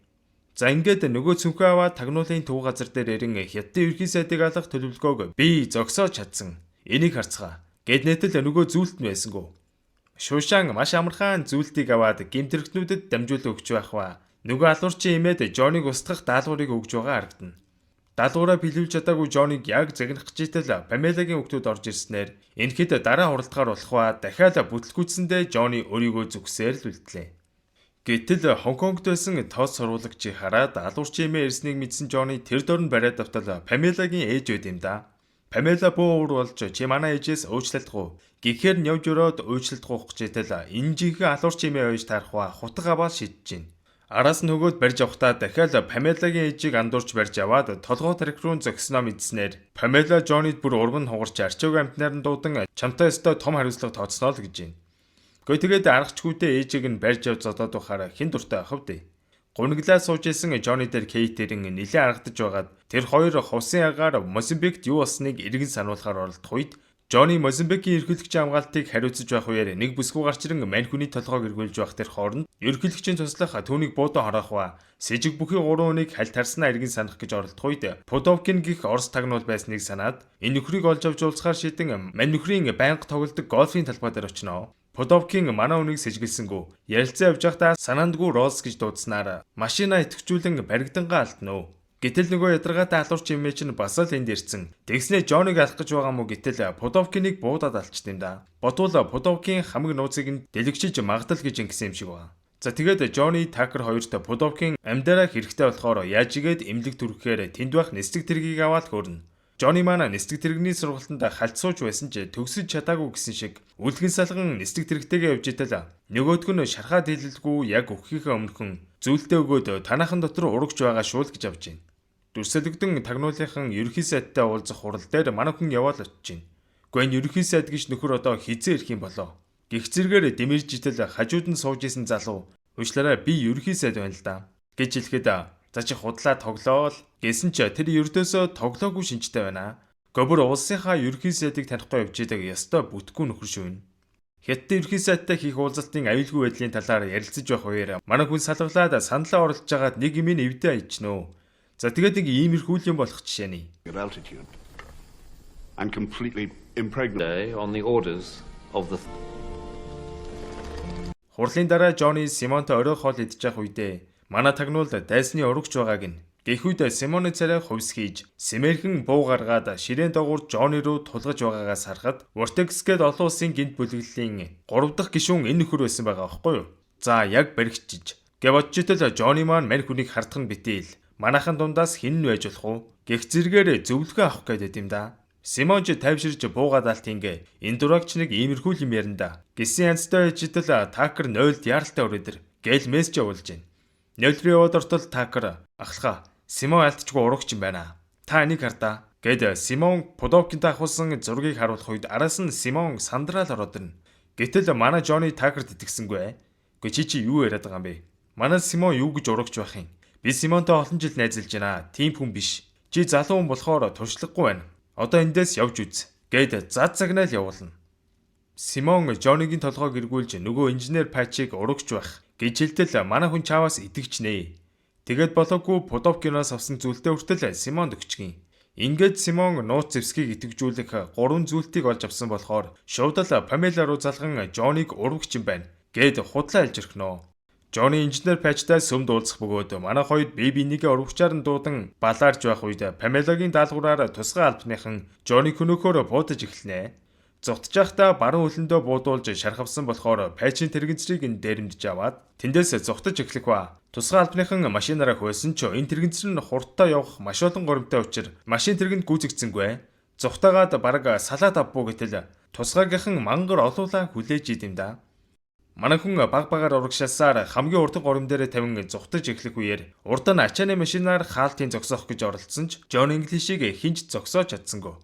S1: За ингээд нөгөө цүнхээ аваад тагнуулын төв газар дээр ирэн Хятадын ерхий сайдыг алах төлөвлөгөөг би зогсоож чадсан. Энийг харцгаа. Гэд нэтэл нөгөө зүйлт нь байсангүй. Шушан маш амархан зүйлтийг аваад гэмтэрхтнүүдэд дамжуулан өгч байх ба. Нөгөө алуурчин имээд Жонниг устгах даалгаврыг өгж байгаа харагдана. Даалгавраа биелүүлж чадаагүй Жонниг яг загнах гэж итэл Памелагийн хүүхдүүд орж ирснээр энэхэд дараа хуралдахаар болох ба дахиад бүтлгүүцсэндээ Жонни өөрийгөө зүгсээр л үлдлээ. Гэтэл Хонконгт байсан тоос сурвалжийг хараад алуурчин имээ ирснийг мэдсэн Жонни тэр дорн бариад давтал Памелагийн ээж байд юм да. Памела буу уур болж чи манай ээжээс уучлалдах уу? Гэхээр нь явж өрөөд уучлалдах уу гэж итэл энэ жинхэнэ алуурчин имээ ойж таарах ба хутга аваад шидэж байна. Араас нь нөгөөд барьж авахдаа дахиад Памелагийн ээжийг андуурч барьж аваад толгой тарих руу зогсноо мэдснээр Памела Жоннид бүр урган хугарч арчиг амтнаар нь дуудан чамтай өстой том хариуцлага тооцноо л гэж байна. Гэхдээ тэгээд аргачгүйтэй ээжийг нь барьж авч зодоод байхаар хин дуртай ах вдээ. Гуниглаа сууж исэн Жонни дээр Кейтерин нэлээд аргадж байгаад тэр хоёр хувсын агаар Мозамбикт юу болсныг эргэн сануулахаар оролдох үед Жонни Мозамбикийн ерөнхийлөгчийн хамгаалтыг хариуцж байх үеэр нэг бүсгүй гарч ирэн мань хүний толгойг эргүүлж байх тэр хооронд ерөнхийлөгчийн туслах түүнийг буудан хороох ба сэжиг бүхий 3 хүнийг хальт харснаа эргэн санах гэж оролдох үед Пудовкин гих Орос тагнуул байсныг санаад энэ нөхрийг олж авч уулзахаар шийдэн мань нөхрийн байнга тоглодог гольфийн талбай дээр очино. Пудовкин манай хүнийг сэжиглсэнгүү ярилцсан явж байхдаа санаандгүй Ролс гэж дуудснаар машина итгэвчүүлэн баригдангаа алтнаа. Гэтэл нөгөө ядаргаатай алуурч имээ чинь бас л энд ирсэн. Тэгснээ Жонниг алах гэж байгаа мó гэтэл Пудовкиныг буудаад алчт юм да. Бодвол Пудовкин хамаг нууцыг нь дэлгчиж магадл гэж ингэсэн юм шиг байна. За тэгээд Жонни Такер хоёрт Пудовкин амьдараа хэрэгтэй болохоор яаж игээд эмнэлэг түрхэхээр тэнд байх нислэг тэргийг аваад хөөрнө. Жонни маань нислэг тэрэгний сургалтанд хальцсууж байсан ч төгсөж чадаагүй гэсэн шиг үлгэн салган нислэг тэрэгтэйгээ явж итэл нөгөөдг нь шархаад хэлэлгүй яг өгөхийнхээ өмнөхөн зүйлдээ өгөөд танаахан дотор урагч байгаа шуул гэж авч байна. Дүрсэлэгдэн тагнуулынхан ерөнхий сайдтай уулзах хурал дээр манай хүн яваал очиж байна. Гэхдээ энэ ерөнхий сайд гэж нөхөр одоо хизээ ирэх юм болоо. Гэх зэрэгээр дэмэрж итэл хажууд нь сууж исэн залуу уучлаарай би ерөнхий сайд байна л да гэж хэлэхэд за чи худлаа тоглоол гэсэн ч тэр ердөөсөө тоглоогүй шинжтэй байна. Гобер улсынхаа ерөнхий сайдыг танихгүй явж идэг ёстой бүтггүй нөхөр шүүн. Хятад ерөнхий сайдтай хийх уулзалтын аюулгүй байдлын талаар ярилцаж байх үеэр манай хүн салглаад саналаа оруулж байгаад нэг юм эвдээ ичнөө. За тэгээд нэг иймэрхүү юм болох жишээ нь.
S2: I'm completely impregnated on the orders of the
S1: Хурлын дараа Жонни Симонтой орой хоол идэж явах үедээ манай тагнуул дайсны урагч байгааг нь гэх үед Симоны царай хувьс хийж сэмэрхэн буу гаргаад ширээн доогуур Жонни руу тулгаж байгаагаас харахад Вортексгээд олон улсын гинт бүлэглэлийн 3 дахь гишүүн энэ нөхөр байсан байгаа байхгүй юу? За яг баригчиж. Гэвч Жонни маань мань хүнийг хардах нь битэл манайхан дундаас хэн нь байж болох уу? Гэх зэрэгээр зөвлөгөө авах гэдэг юм да. Симон ч тайвширж буугаад алтингээ энэ дураагч нэг иймэрхүү юм ярина да. Гисэн янзтай ижидэл Такер 0-д яралтай өрөөдөр гээл мессеж явуулж байна. 0 руу яваад ортол Такер ахлахаа Симон алтчгүй урагч юм байна. Та энийг хардаа. Гэд Симон Пудовкинтай ахуулсан зургийг харуулах үед араас нь Симон сандраал ороод ирнэ. Гэтэл манай Жонни Такерт итгэсэнгүй. Гэхдээ чи юу яриад байгаа юм бэ? Манай Симон юу гэж урагч байх юм? Би Симонтой олон жил найзалж байна. Тим хүн биш. Чи залуу хүн болохоор туршлагагүй байна. Одоо эндээс явж үз. Гэд зад загнаал явуулна. Симон Жоннигийн толгойг эргүүлж нөгөө инженер Пачиг урагч байх гэж хэлтэл манай хүн чааваас итгэвч нэ. Тэгэд болоогүй Пудовкиноос авсан зүйлтэй хүртэл Симонд өгчгин. Ингээд Симон нууц зэвсгийг итгэвжүүлэх 3 зүйлтийг олж авсан болохоор шууд л Памела руу залган Жонниг урагч юм байна. Гэд худлаа хэлж өрхнөө. Johnny инженер Patch-тай сүмд уулзах бөгөөд манай хоёр бие бинийгээ урагчаар нь дуудан балаарж байх үед Памелагийн даалгавраар тусгай албаныхан Johnny хөнөөхөөр буудаж эхэлнэ. Зогтож байхдаа баруун хөлөндөө буудуулж шархавсан болохоор Patch-ийн тэрэгцрийг нь дээрэмдэж аваад тэндээс зогтож эхлэх ба. Тусгай албаныхан машинаараа хөөсөн ч энэ тэрэгцэр нь хурдтай явах маш олон горимтой учраас машин тэргэнд гүйцэгдсэнгүй. Зогтойгаад бараг салаад авбуу гэтэл тусгайгийнхан мангар олуулаа хүлээж идэм да. Манай хүн баг багаар урагшаасаар хамгийн урд горим дээр тавин зогтож эхлэх үеэр урд нь ачааны машинаар хаалтын зогсоох гэж оролдсон ч Johnny English-ийг хинч зогсоож чадсангүй.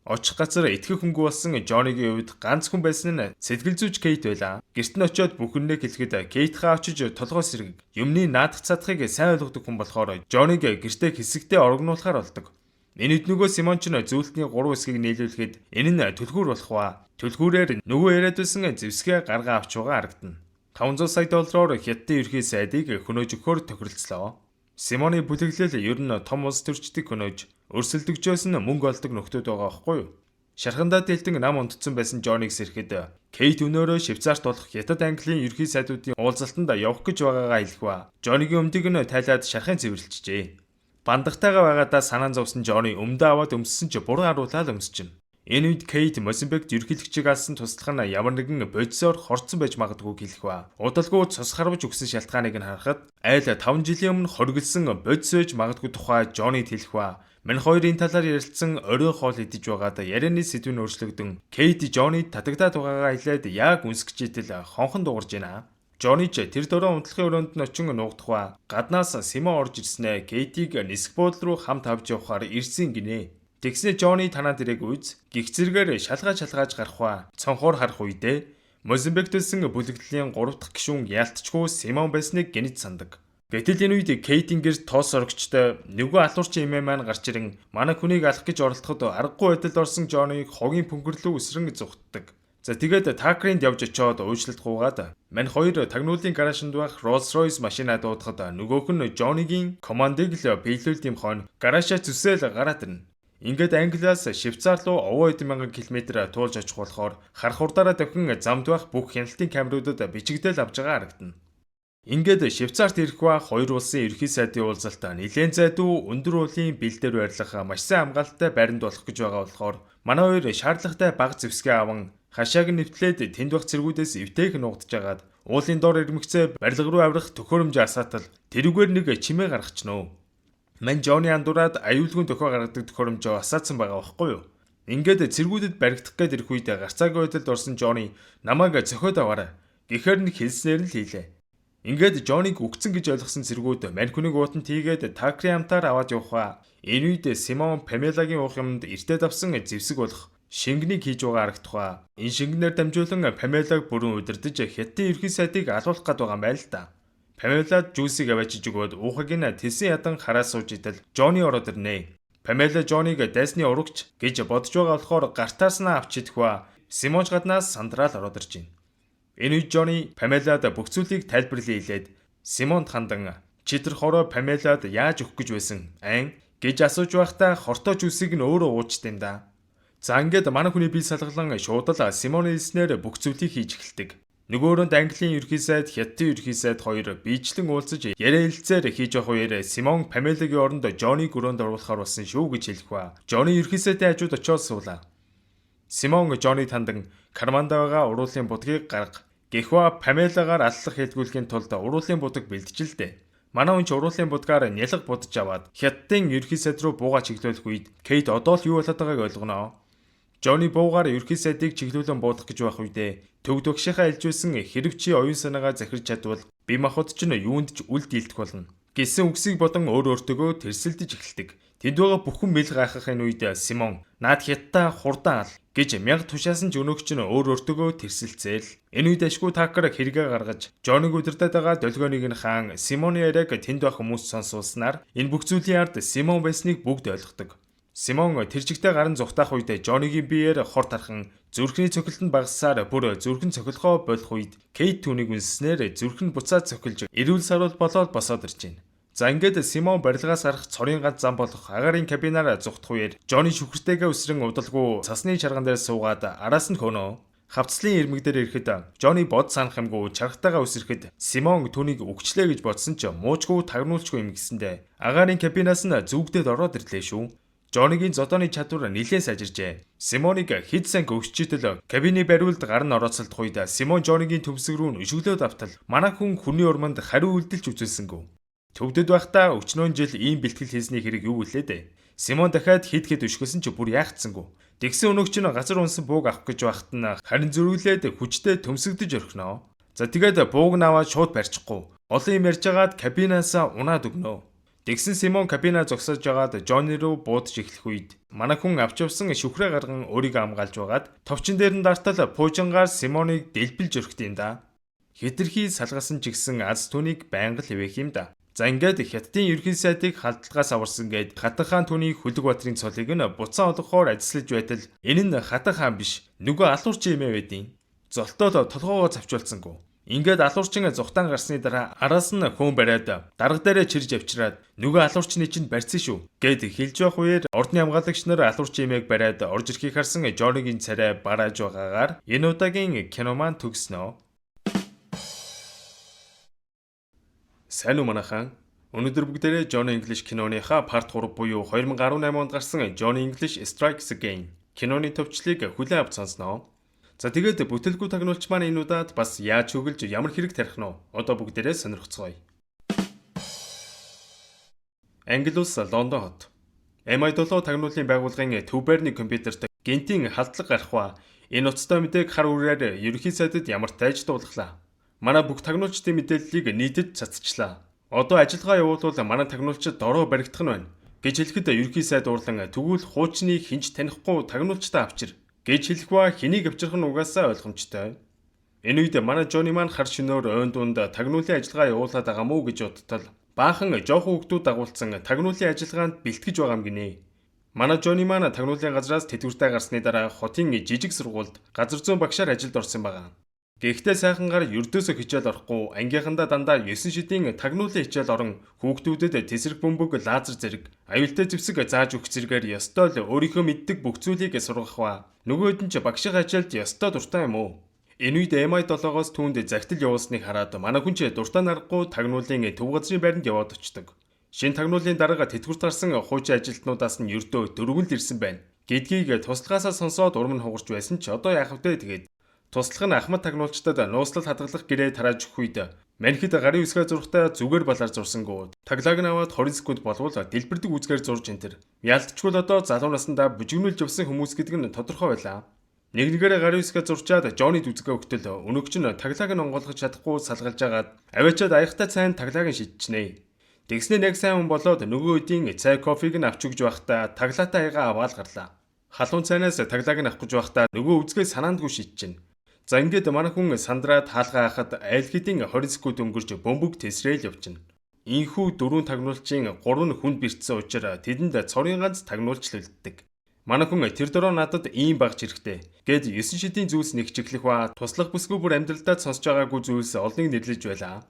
S1: Очих газар итгэх хөнгө болсон Johnny-гийн хувьд ганц хүн байсан нь сэтгэл зүйч Kate байлаа. Гэрт нь очиод бүхнээ хэлэхэд Kate-гаа очиж толгой сэрэг юмны наадах цадхыг сайн ойлгодог хүн болохоор Johnny-г гэртээ хэсэгтээ орогнуулахаар болдог. Энэ үед нөгөө Симон ч зүйлтний 3 хэсгийг нийлүүлэхэд энэ нь түлхүүр болох ба. Түлхүүрээр нөгөө яриад байсан зэвсгээ гаргаа авч байгаа харагдана. $500 сая хятадын ерхий сайдыг хөнөөж өгөхөөр тохиролцлоо. Симоны бүлэглэл ер нь том улс төрчдийг хөнөөж өрсөлдөгчөөс нь мөнгө олдог нөхдүүд байгаа байхгүй юу? Шархандаа дэлтэн нам унтцсан байсан Johnny-г сэрэхэд Kate өнөөрөө Швейцарт болох Хятад Английн ерхий сайдуудын уулзалтанд явах гэж байгаагаа хэлэх ба. Johnny-гийн өмдөг нь тайлаад шархын цэвэрлжжээ. Бандагтайгаа байгаадаа санаан зовсон Johnny өмдөө аваад өмссөн ч бурхан харуулаад өмсчихнэ. Энэ үед Kate Мозамбикт ерөнхийлөгчийг алсан туслах нь ямар нэгэн бодисоор хорцсон байж магадгүй хэлэх ба. Удалгүй цус харваж өгсөн шалтгааныг нь харахад айл 5 жилийн өмнө хоригдсан бодис байж магадгүй тухай Johnny хэлэх ба. Мань хоёрын талаар ярилцсан оройн хоол идэж байгаад ярианы сэдв нь өөрчлөгдөн Kate Johnny татагдаад байгаагаа хэлээд яг үнсгэж итэл хонхон дуурж байна. Johnny ч тэр дөрөв унтлахын өрөөнд нь очин нуугдах ба гаднаас Симон орж ирснээр Kate-ийг нисэх буудлын руу хамт авч явахаар ирсэн гинэ. Тэгснэ Johnny танаад ирээг үйз гих зэрэгээр шалгааж гарах ба цонхоор харах үедээ Мозамбикт үлсэн бүлэглэлийн 3 дахь гишүүн яалтчгүй Симон байсныг гэнэт сандаг. Гэтэл энэ үед Kate-ийн гэрт тоос орогчтой нөгөө алуурчин эмээ маань гарч ирэн манай хүнийг алах гэж оролдоход аргагүй байдалд орсон Johnny-г хогийн пөнгөрлөө үсрэн зүгтдэг. За тэгээд Такринд явж очиод уучлалт гуугаад мань хоёр тагнуулын гаражинд байх Rolls-Royce машинаа дуудахад нөгөөх нь Johnny-гийн командыг л биелүүлдэм хон гаражаа зүсэл гараад ирнэ. Ингээд Англиас Швейцар руу овоо 1000 км туулж очих болохоор харах хурдаараа давхин замд байх бүх хяналтын камеруудад бичигдэл авж байгаа харагдана. Ингээд Швейцарт ирэх ба хоёр улсын ерхий сайдын уулзалтаа нэлээд зайдуу өндөр уулын бэлдээр байрлах маш сайн хамгаалалттай байранд болох гэж байгаа болохоор манай хоёр шаардлагатай бага зэвсгээ аван хашааг нэвтлээд тэнд байх цэргүүдээс эвтэйг нуугдж агаад уулын дор ирмэгцээ барилга руу аврах төхөөрөмж асаатал тэрүүгээр нэг чимээ гаргачихнө. Мань Johnny андуураад аюулгүй төхөө гаргадаг төхөөрөмж асаацсан байгаа байхгүй юу? Ингээд цэргүүдэд баригдах гээд ирэх үед гарцаагийн байдалд орсон Johnny намайг зөхиод аваарай гэхээр нэг хэлснээр нь хийлээ. Ингээд Johnny-г үгцэн гэж ойлгосон цэргүүд мань хүнийг уутан тийгээд Такри амтаар аваад явах ба. Энэ үед Симон Памелагийн уух юмд эртээд авсан зэвсэг болох шингэнийг хийж байгаа харагдах ба. Энэ шингэнээр дамжуулан Памелаг бүрэн удирдах Хятадын ерхий сайдыг алуулах гээд байгаа юм байна л да. Памелад жүүсийг аваачиж өгөөд уухагийн тэсэн ядан хараас сууж идэл Johnny ороод ирнэ. Памела Johnny-г дайсны урагч гэж бодож байгаа болохоор гартаас нь авч идэх ба. Симон ч гаднаас сандраал ороод ирж байна. Энэ үед Johnny Памелад бүх зүйлийг тайлбарлан хэлээд Симонд хандан чи тэр хороо Памелад яаж өгөх гэж байсан айн гэж асууж байхдаа хортой жүүсийг нь өөрөө уучт юм да. За ингээд манай хүний бие салгалан шуудал Симоны хэлснээр бүх зүйлийг хийж эхэлдэг. Нөгөөрөнд Английн ерхий сайд, Хятадын ерхий сайд хоёр биечлэн уулзаж яриа хэлцээр хийж явах үеэр Симон Памелагийн оронд Johnny гөрөөнд оруулахар болсон шүү гэж хэлэх ба. Johnny ерхий сайдын хажууд очиод суулаа. Симон Johnny тандан карманд байгаа уруулын будгийг гарга. Гэхва Памелагаар аллах хэлгүүлэхийн тулд уруулын будаг бэлдчихэлдэ. Манай хүн ч уруулын будгаар нялга будж аваад Хятадын ерхий сайд руу буугаа чиглүүлэх үед Kate одоо л юу болоод байгааг ойлгоно. Johnny буугаар ерхий сайдыг чиглүүлэн буудах гэж байх үедээ төг төгшийнхаа илжүүлсэн хэрэг чи оюун санаагаа захирч чадвал бие махбод ч юунд ч үл дийлдэх болно гэсэн үгсийг бодон өөр өөртөөгөө тэрсэлдэж эхэлдэг. Тэнд байгаа бүхэн мэл гайхахын үед Симон наад хятадаа хурдан ал гэж мянга тушаасан ч өнөөгч нь өөр өөртөөгөө тэрсэлцээл. Энэ үед ашгүй Такер хэрэгээ гаргаж Johnny-г удирдах байгаа долгионыг нь хаан Симоны яриаг тэнд байх хүмүүс сонсуулснаар энэ бүх зүйлийн ард Симон байсныг бүгд ойлгодог. Симон тэр чигтээ гарын зүхтаах үед Johnny-гийн биеэр хор тархан зүрхний цохилтонд багассаар бүр зүрхэн цохилгоо болох үед Kate түүнийг үнснээр зүрх нь буцаад цохилж эрүүл саруул болоод босоод ирж байна. За ингээд Симон барилгаас гарах цорын ганц зам болох агарын кабинаар зүхтах үеэр Johnny шүхэртэйгээ өсрэн удалгүй цасны чарган дээр суугаад араас нь хөнөө. Хавцлын ирмэг дээр ирэхэд Жони бод санах юмгүй чаргатайгаа үсрэхэд Симон түүнийг өгчлээ гэж бодсон ч муучгүй тагнуулчгүй юм гисэндэ агаарын кабинаас нь зүгдээд ороод ирлээ шүү. Жонигийн зодооны чадвар нэлээд сайжирчээ. Симоныг хэд сан гөвччитэл кабины бариулд гар нь орооцолдох үед Симон Жонигийн төмсг рүү өшөглөөд автал манай хүн хүний урманд хариу үйлдэлж үзүүлсэнгүү. Төвдөд байхдаа өчнөө жил ийм бэлтгэл хийсний хэрэг юу гэлээ дээ. Симон дахиад хэд өшгөсөн ч бүр яахцсангүй. Тэгсэн өнөөгч нь газар унсан бууг авах гэж байхад нь харин зөрүүлээд хүчтэй төмсөгдөж орхиноо. За тэгээд бууг наваад шууд барьчихгүй. Олон юм ярьжгаад кабинаас унаад өгнө. Тэгсэн Симон кабинаа зогсоож байгаад Жони руу буудаж эхлэх үед манай хүн авч явсан шүхрээ гарган өөрийгөө хамгаалж байгаад товчин дээр нь дартал пуужингаар Симоныг дэлбэлж өрхт юм да. Хэтэрхий салгасан ч гэсэн аз түүнийг байнга л ивэх юм да. За ингээд Хятадын ерхий сайдыг халдлагаас аварсан гээд Хатан хаан түүний Хүлэг Батрын цолыг нь буцаан олгохоор ажиллаж байтал энэ нь Хатан хаан биш нөгөө алуурчин юм байдیں۔ Золтоод толгоогоо завчулсангүй. Ингээд алуурчин зүхтан гарсны дараа араас нь хөөн бариад дарга дээрээ чирж авчираад нөгөө алуурчны чинь барьсан шүү гээд хэлж явах үеэр ордны хамгаалагч нар алуурчин имийг бариад орж ирэхийг харсан Жонигийн царай барааж байгаагаар энэ удаагийн кино маань төгснө. Сайн уу манайхан? Өнөөдөр бүгдээрээ Johnny English киноныхаа part 3 буюу 2018 онд гарсан Johnny English Strikes Again киноны төвчлийг хүлээн авч сонсноо. За тэгээд бүтэлгүй тагнуулч маань энэ удаад бас яаж хөглж ямар хэрэг тарих нь одоо бүгдээрээ сонирхцгоё. Англи улс Лондон хот. MI7 тагнуулын байгууллагын Төв-Берний компьютерт гинтийн халдлага гарах ба энэ утастай мэдээг хар үрээр ерөнхий сайдад ямар тааж дуулглаа. Манай бүх тагнуулчдын мэдээллийг нийтэд цацчлаа. Одоо ажиллагаа явуулвал манай тагнуулчид дороо баригдах нь байна гэж хэлэхэд ерөнхий сайд уурлан тэгвэл хуучныг хинж танихгүй тагнуулчдаа авчир гэж хэлэх ба хэнийг авчрах нь угаасаа ойлгомжтой. Энэ үед манай Жони маань хар шөнөөр ойн дунд тагнуулын ажиллагаа явуулаад байгаа мó гэж бодтол баахан жоохон хүүхдүүд дагуулсан тагнуулын ажиллагаанд бэлтгэж байгаа юм гинэ. Манай Жони маань тагнуулын газраас тэтгэвртэй гарсны дараа хотын жижиг сургуульд газар зүйн багшаар ажилд орсон байгаа. Гэхдээ сайхангаар ердөөсөө хичээл орохгүй ангийнхандаа дандаа 9 шидийн тагнуулын хичээл орон хүүхдүүдэд тесрэг бөмбөг лазер зэрэг аюултай зэвсэг зааж өгөх зэрэгээр ёстой л өөрийнхөө мэддэг бүх зүйлийг сургах ба нөгөөд нь ч багшийн ажилд ёстой дуртай юм уу? Энэ үед MI7-оос түүнд захидал явуулсныг хараад манай хүн ч дуртай нарахгүй тагнуулын төв газрын байранд яваад очдог. Шинэ тагнуулын дарга тэтгэврт гарсан хуучин ажилтнуудаас нь ердөө дөрвөн л ирсэн байна. Гэдгийг туслагаасаа сонсоод урам нь хугарч байсан ч одоо яах вэ тэгээд туслах нь Ахмад тагнуулчдад нууцлал хадгалах гэрээ тарааж өгөх үед манхид гарын үсгээ зурхтаа зүгээр балаар зурсангууд таглаг нь аваад 20 секунд болвол дэлбэрдэг үзгээр зурж энтер. Ялтчгүй л одоо залуу наснда бүжигнүүлж явсан хүмүүс гэдэг нь тодорхой байлаа. Нэгнэгээрээ гарын үсгээ зурчаад Жонид үзгээ өгтөл өнөөгч нь таглагыг нь онгойлгож чадахгүй салгалж агаад аваачаад аяхтай цайн таглагыг шидчихнэ. Тэгснээ нэг сайн хүн болоод нөгөө үеийн цай кофег нь авч өгж байхдаа таглаатай аяга аваад гарлаа. Халуун цайнаас таглагыг нь авах гэж байхдаа нөгөө үзгээ санаандгүй шидчихнэ. За ингээд манай хүн сандраад хаалгаа хахад айл хэдийн 20 секунд өнгөрч бөмбөг тесрээл явчихна. Ийхүү дөрвөн тагнуулчийн 3 хүнд бэртсэн учраас тэдэнд цорын ганц тагнуулч үлддэг. Манай хүн тэр дөрөв надад ийм багч хэрэгтэй. Гэд 9 шидийн зүйлс нэгчлэх ба туслах бүсгүй бүр амьдралдаа сонсож байгаагүй зүйлс олныг нэрлэж байлаа.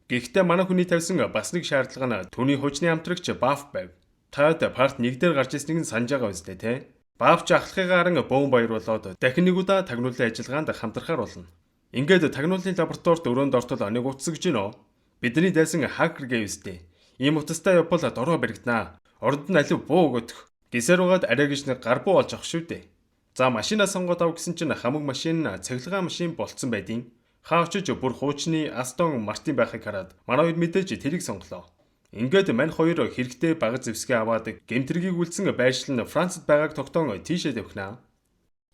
S1: Гэхдээ манай хүний тавьсан бас нэг шаардлага нь түүний хуучны хамтрагч Баф байв. Таад парт 1 дээр гарч ирснийг нь санаж байгаа үстэй те. Баавч ахлахыгаа харан бөөн баяруулаад дахин нэг удаа тагнуулын ажиллагаанд хамтрахаар болно. Ингээд тагнуулын лабораторид өрөөнд ортол нэг утас гэж гинөө. Бидний дайсан хакер гэвстэй. Ийм утастай явбал дороо баригдана. Ордод нь алив буу өгөх. Гисэр угаад арай гэж нэг гарбуу олж авах шүү дээ. За машинаа сонгоод ав гэсэн чинь хамаг машин цахилгаан машин болцсон байдیں۔ Хаа очиж бүр хуучны Астон Мартин байхыг хараад манай үед мэдээж тэрийг сонглоо. Ингээд мань хоёр хэрэгтэй багц зэвсгээ аваад гэмтргийг үлдсэн байршил нь Францад байгааг тогтоон тийшээ тавхинаа.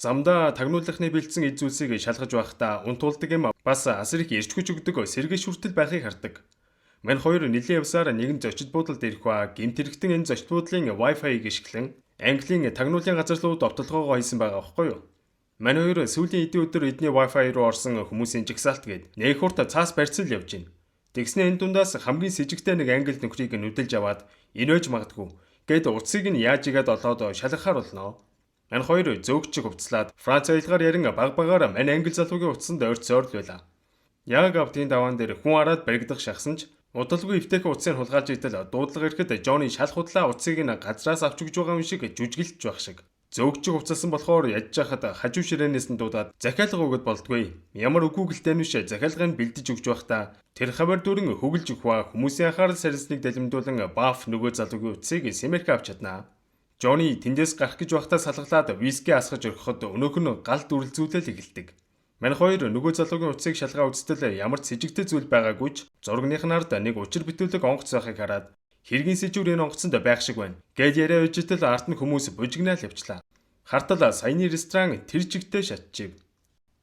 S1: Замдаа тагнуулахны бэлдсэн эд зүйлсийг шалгаж байхдаа унтуулдаг юм бас асар их ирч хүч өгдөг сэргээ шүртэл байхыг хардаг. Мань хоёр нэлийн явсаар нэгэн зочид буудлд ирэх ба гэмтрэгтэн энэ зочид буудлын Wi-Fi-г ашиглан Английн тагнуулын газар руу довтолгоогоо хийсэн байгаа байхгүй юу? Мань хоёр сүүлийн эдийн өдөр эдний Wi-Fi руу орсон хүмүүсийн жигсаалт гээд нэг хурд цаас барьцал явж байна. Тэгснэ энэ дундаас хамгийн сэжигтэй нэг англи нөхрийг нүдэлж аваад инээж магадгүй. Гэт утсыг нь яаж игээд олоод шалгахаар болно. Мань хоёр зөөгч хувцлаад Франц аялгаар ярин багаар мань англи залуугийн утсанд ойрцоор л байла. Яг автын даваан дээр хүн араад баригдах шахсан ч удалгүй эвтэйх утсыг хулгайлж идэл дуудлага ирэхэд Жони шал худлаа утсыг нь газраас авч өгж байгаа юм шиг жүжиглэж байх шиг. Зөөгчиг уцалсан болохоор ядж хахад хажуу ширээнээс нь дуудаад захиалга өгöd болдгүй. Ямар үгүй гэлтэй нүш захиалгыг бэлдэж өгч байхдаа тэр хавар дүрэн хөглж өгөх ба хүмүүсийн анхаарал сарилсныг далимдуулан Баф нөгөө залуугийн утсыг Сэмэрхэ авч чаднаа. Жонни тэндээс гарах гэж байхдаа салгалаад виски асгаж орхиход өнөөх нь гал дүрлзүүлэл эхэлдэг. Мань хоёр нөгөө залуугийн утсыг шалгаа үзтэл ямар ч сэжигтэй зүйл байгаагүй ч зургных нарт нэг учир битүүлэг онгоц байхыг хараад хэргийн сэжүүр энэ онгоцонд байх шиг байна. Гээд яриа үжитэл арт нь хүмүүс бужигнаал явчлаа. Хартал саяны ресторан тэр чигтээ шатжив.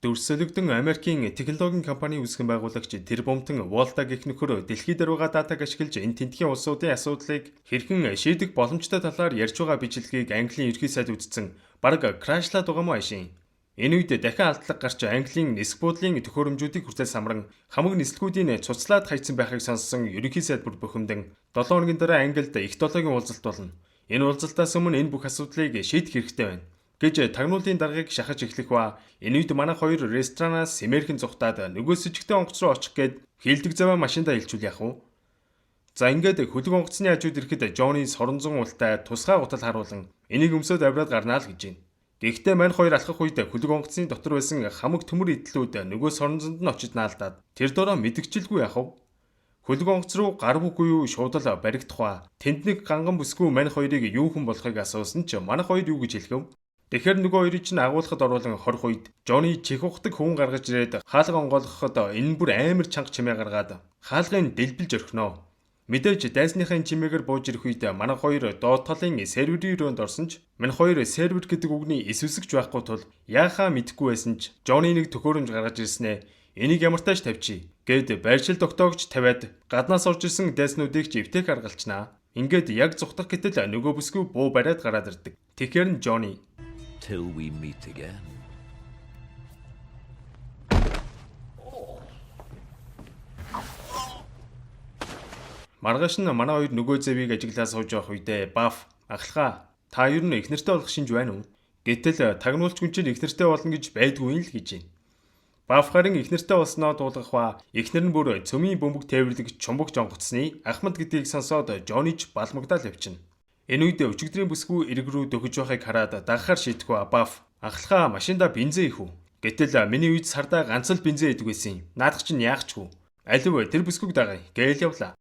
S1: Дөрсөлөгдөн Америкийн технологийн компани үүсгэн байгуулагч Тэрбумтон Волта гэх нөхөр дэлхийд байгаа датаг ашиглаж энэ тентгийн улсуудын асуудлыг хэрхэн шийдэх боломжтой талаар ярьж байгаа бичлэгийг Английн ерхий сайд үзсэн бараг крашлаад байгаа мó ашин. Энэ үед дахин алдлага гарч Английн нисэх буудлын төхөөрөмжүүдийг хүртэл самран хамаг нислэгүүдийн цуцлаад хайцсан байхыг сонссон ерөнхий сайд бүр бухимдан 7 хоногийн дараа Англид их долоогийн уулзалт болно. Энэ уулзалтаас өмнө энэ бүх асуудлыг шийдэх хэрэгтэй байна гэж тагнуулын даргаыг шахаж эхлэх ба энэ үед манай хоёр ресторанаас Сэмэрхэн зүхтаад нөгөө сэжигтэй онгоц руу очих гээд хилдэг заваа машиндаа илчүүл яах вэ? За ингээд хөлөг онгоцны хажууд ирэхэд Жонни соронзон ултай тусгай гутал харуулan энийг өмсөд авираад гарнаа л гэж байна. Гэхдээ мань хоёр алхах үед хөлөг онгоцны дотор байсан хамаг төмөр идэлүүд нөгөө соронзонд нь очиж наалдаад тэр дороо мэдгчилгүй яах вэ? Хөлөг онгоц руу гар бүгүй юу шуудал баригдах ба тэнд нэг ганган бүсгүй мань хоёрыг юу хүн болохыг асуусан ч манай хоёр юу гэж хэлэв? Тэгэхээр нөгөө хоёрыг чинь агуулгад оруулан хорих үед Жонни чих ухдаг хүн гаргаж ирээд хаалга онгойлгоход энэ бүр амар чанга чимээ гаргаад хаалгыг дэлбэлж орхино. Мэдээж дайсныхын чимээгээр бууж ирэх үед манай хоёр доод талын серверийн рөөнд орсон ч мань хоёр сервер гэдэг үгний эсвэсгч байхгүй тул яахаа мэдэхгүй байсан ч Жонни нэг төхөөрөмж гаргаж ирснэ. Энийг ямартайч тавьчих гээд байршил тогтоогч тавиад гаднаас орж ирсэн дайснуудыг ч эвтэйг аргалчнаа. Ингээд яг зүхтах гэтэл нөгөө бүсгүй буу бариад гараад ирдэг. Тэгэхээр нь Жонни
S3: Till we meet again.
S1: Маргааш нь манай хоёр нөгөө зэвийг ажиглаа сууж явах үедээ Баф ахлахаа та ер нь их нэртэй болох шинж байна уу? Гэтэл тагнуулч хүн чинь их нэртэй болно гэж байдгүй юм л гэж байна. Баф харин их нэртэй болсноо дуулгах ба эхнэр нь бүр цөмийн бөмбөг тээвэрлэг чумбогч онгоцны Ахмад гэдгийг сонсоод Жонни ч балмагдаал явчихна. Энэ үед өчигдрийн бүсгүй эрг рүү дөхөж байхыг хараад дагахаар шийдэхгүй Баф ахлахаа машинда бензин их үү? Гэтэл миний үед сардаа ганц л бензин идэг байсан юм. Наадах чинь яах ч вэ? Алив тэр бүсгүйг дагая гээл явлаа.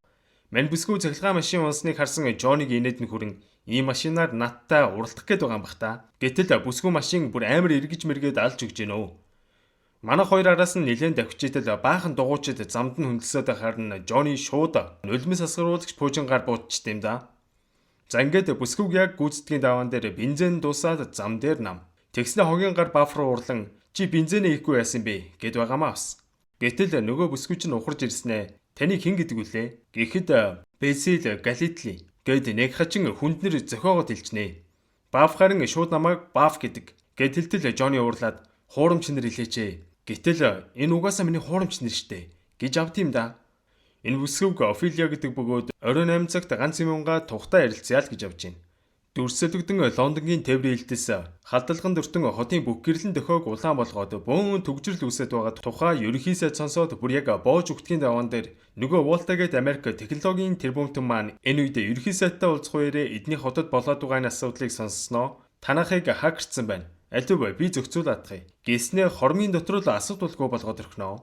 S1: Мань бүсгүй цахилгаан машин унсныг харсан Жонниг инээд нь хүрэн ийм машинаар надтай уралдах гээд байгаа юм бах та. Гэтэл бүсгүй машин бүр амар эргэж мэргээд алж өгч гинөө. Манай хоёр араас нь нэлээд давхичээтэл баахан дугуйчид замд нь хөндлөсөд харна Жонни шууд нулимс асгаруулагч пуужингаар буутчихдээ юм да. За ингээд бүсгүйг яг гүйцэтгэхийн даваан дээр бензин дуусаад зам дээр нам. Тэгснэ хогийн гар Баф руу урлан чи бензинээ ихгүй яасан бэ гэд байгаамаа бас. Гэтэл нөгөө бүсгүй чинь ухарж ирснэ. Таныг хэн гэдэг вүлээ? Гэхэд Бэсил Галитли гэд нэг хачин хүнднэр зохиогоод хэлчихнэ. Баф харин шууд намайг Баф гэдэг гэд хэлтэл Жонни уурлаад хуурамч нэр хэлээчээ. Гэтэл энэ угаасаа миний хуурамч нэр штэ гэж авт юм да. Энэ бүсгүйг Офилия гэдэг бөгөөд оройн 8 цагт ганц юмгаа тухтай ярилцъя л гэж авч байна. Дүрсэлэгдэн Лондонгийн тээврийн элдэс халдлаган дөртөн хотын бүх гэрлэн дөхөөг улаан болгоод бөөн төгжрөл үүсэт байгаа тухай ерөнхий сайд сонсоод бүр яг боож өгтгийн даваан дээр нөгөө Волтагээд Америк технологийн тэрбумтэн маань энэ үед ерөнхий сайдтай уулзах үеэрээ эдний хотод болоод байгаа асуудлыг сонссноо танахыг хакерцсан байна. Алив би зохицуул атгая. Гэснээ хормын дотор л асуудалгүй болгоод өрхнөө.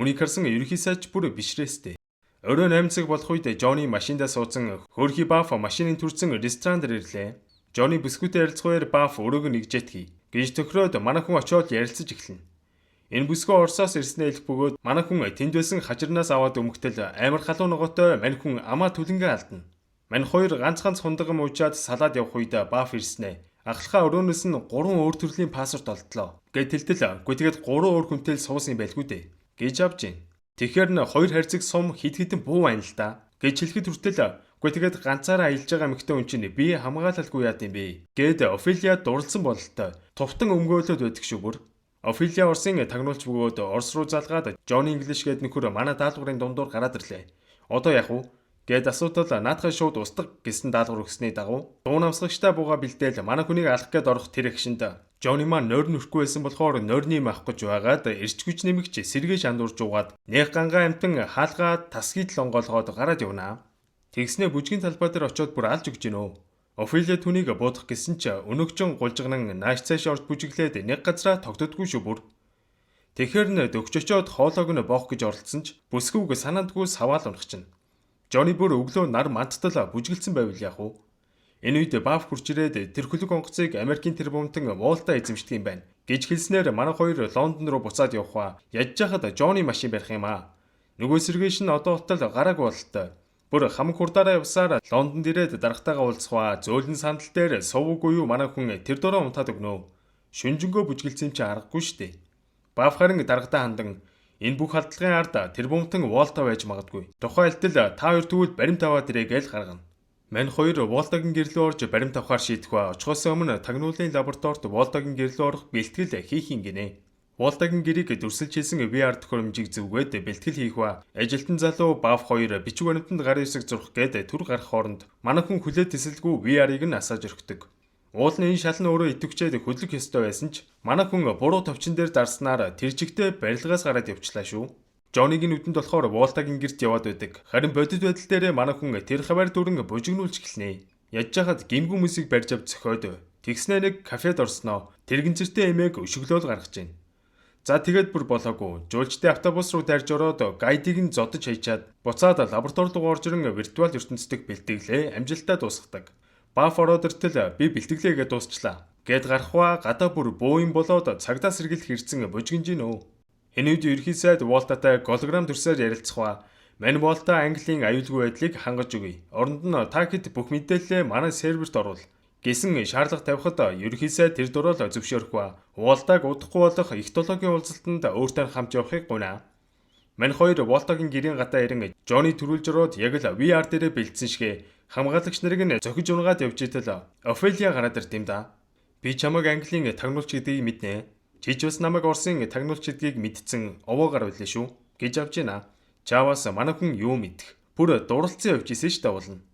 S1: Үнийг харсан ерөнхий сайдч бүр бишрээстэй. Оройн 8 цаг болох үед Жонни машиндаа суудсан хөрхи Баф машиныг түрсэн ресторан дээр ирлээ. Жонни бүсгүйтэй ярилцгаар Баф өрөөг нэгжэтгэе гэж төхрөөд манай хүн очиод ярилцаж эхэлнэ. Энэ бүсгүй Оросоос ирснээ хэлэх бөгөөд манай хүн тэнд байсан хажирнаас аваад өмгтөл амар халуун ногоотой мань хүн амаа түлэнгээ алдна. Мань хоёр ганц хундаган уучаад салаад явах үед Баф ирснэ. Ахлахаа өрөөнөөс нь 3 өөр төрлийн пассворд олдлоо. Гэт тэлтэл үгүй тэгээд 3 өөр хүнтэй л суусан байлгүй дээ гэж авч байна. Тэгэхээр н хоёр хайрцаг сум хид хідэн буу байна л да гэж хэлэхэд хүртэл үгүй тэгээд ганцаараа аялж байгаа эмэгтэй хүн чинь би хамгаалалгүй яат юм бэ гэд Офилия дурлсан бололтой туфтан өмгөөлөд байдаг шүү бүр. Офилия Орсын тагнуулч бөгөөд Орос руу залгаад Жонни English гээд нөхөр манай даалгаврын дундуур гараад ирлээ. Одоо яах вэ гэд асуудал наадхаа шууд устгах гэсэн даалгавар өгсөний дагуу дуу намсгагчтай бууга бэлдээл манай хүнийг алах гээд орох тэр агшинд Жонни маань нойрн өрөхгүй байсан болохоор нойрны юм авах гэж байгаад эрчгүйч нэмэгч сэргээ шандуурж угаад нэх гангаа амтан хаалгаа тасгийд л онгоолгоод гараад явнаа. Тэгснэ бүжгийн талбай дээр очиод бүр алж өгч гинөө. Офелиа түүнийг буудах гэсэн ч өнөгчөн гулжгнан нааш цааш орж бүжиглээд нэг газараа тогтдоггүй шүү бүр. Тэгэхэр нь дөгч очоод хоолойг нь боох гэж оролцсон ч бүсгүйг санаандгүй саваал унах чинь. Жони бүр өглөө нар манттал бүжиглсэн байвал яах вэ? Энэ үед Баф хурж ирээд тэр хөлөг онгоцыг Америкийн тэрбумтан Волта эзэмшдэг юм байна гэж хэлснээр манай хоёр Лондон руу буцаад явах ба ядж хахад Жони машин барих юм аа. Нөгөө сэргээш нь одоо хотол гарааг бололтой. Бүр хамаг хурдаараа явсаар Лондонд ирээд дарагтайгаа уулзах ба зөөлөн сандал дээр сувг уу манай хүн тэр дөрөө унтаад өгнө. Шүнжэнгөө бүжгэлцсэн чи аргагүй штэ. Баф харин дарагтаа хандан энэ бүх халдлагын ард тэрбумтан Волта байж магадгүй. Тухайн альтал та хоёр тэгвэл баримт аваад ирээ гэж гаргана. Мань хоёр Волтагийн гэрлөө орж баримт авахар шийдэх ба очихоос өмнө тагнуулын лабораторид Волтагийн гэрлөө орох бэлтгэл хийх юм гинэ. Волтагийн гэрийг дүрсэлж хийсэн VR төхөөрөмжийг зөвгөөд бэлтгэл хийх ба ажилтан залуу Баф хоёр бичиг баримтанд гарын үсэг зурх гээд түр гарах хооронд манай хүн хүлээд тесэлгүй VR-ыг нь асааж өргөдөг. Уул нь энэ шал нь өөрөө идэвхжээд хөдлөх ёстой байсан ч манай хүн буруу товчин дээр дарснаар тэр чигтээ барилгаас гараад явчлаа шүү. Жонигийн нүдэнд болохоор Волтагийн гэрт яваад байдаг. Харин бодит байдал дээр манай хүн тэр хавар дүрэн бужигнуулж эхэлнэ. Ядж хахад гимгүм мөсийг барьж авч зөхиод тэгснэ нэг кафед орсноо тэрэгэнцэртэй эмээг өшөглөөл гаргаж байна. За тэгээд бүр болоогүй. Жуулчдын автобус руу дайрж ороод гайдыг нь зодож хайчаад буцаад лаборатори руу орж ирэн виртуал ертөнцийн бэлтгэлээ амжилттай дуусгадаг. Баф ороод иртэл би бэлтгэлээгээ дуусчлаа. Гэд гарахва гадаа бүр бөөм болоод цагдаа сэргэлт хэрцэн бужигнж гинөө. Энэ үед ерхий сайд Волтатай голограм төрсөөр ярилцах ба мань Волта Английн аюулгүй байдлыг хангаж өгье. Оронд нь та хэд бүх мэдээлэлээ манай серверт оруул гэсэн шаардлага тавихад ерхий сайд тэр дөрөөл зөвшөөрөх ба Волтаг удахгүй болох эхтологийн уулзалтанд өөртөө хамт явахыг гуйна. Мань хоёр Волтагийн гэрийн гадаа ирэн Жони төрүүлж ороод яг л VR дээрээ бэлдсэн шигэ хамгаалагч нарыг нь зохиж унгаад явж итэл Офелиа гараад ирд юм да. Би чамайг Английн тагнуулч гэдгийг мэднэ. Чи ч бас намайг Оросын тагнуулч гэдгийг мэдсэн овоогоор байлаа шүү гэж авч ийна. Чааваас манай хүн юу мэдэх? Бүр дуралцсан явж исэн ш тавуулна.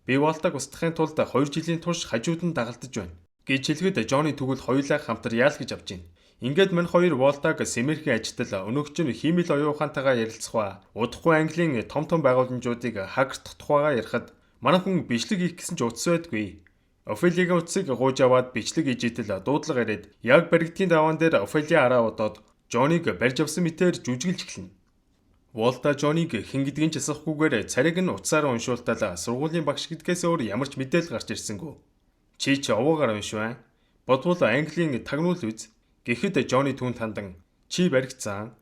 S1: Би Волтаг устгахын тулд 2 жилийн турш хажууд нь дагалдаж байна гэж хэлэхэд Жони тэгвэл хоёулаа хамтар яал гэж авч байна. Ингээд мань хоёр Волтаг Сэмэрхийн ажилтал өнөөгч нь хиймэл оюун ухаантайгаа ярилцах ба удахгүй Английн том байгууламжуудыг хакердах тухайгаа ярихад манай хүн бичлэг хийх гэсэн ч утас байдгүй. Офелиагийн утсыг гууж аваад бичлэг хийж итэл дуудлага ирээд яг баригдгийн даваан дээр Офелиа араа удаад Жониг барьж авсан мэтээр жүжиглж эхэлнэ. Волта Жониг хэн гэдгийг ч асахгүйгээр цариг нь утсаар уншуултал сургуулийн багш гэдгээс өөр ямар ч мэдээлэл гарч ирсэнгүй. Чи ч овоогаар уншваа. Бодвол Английн тагнуул үз. Гэхэд Жони түүнд хандан чи баригдсан.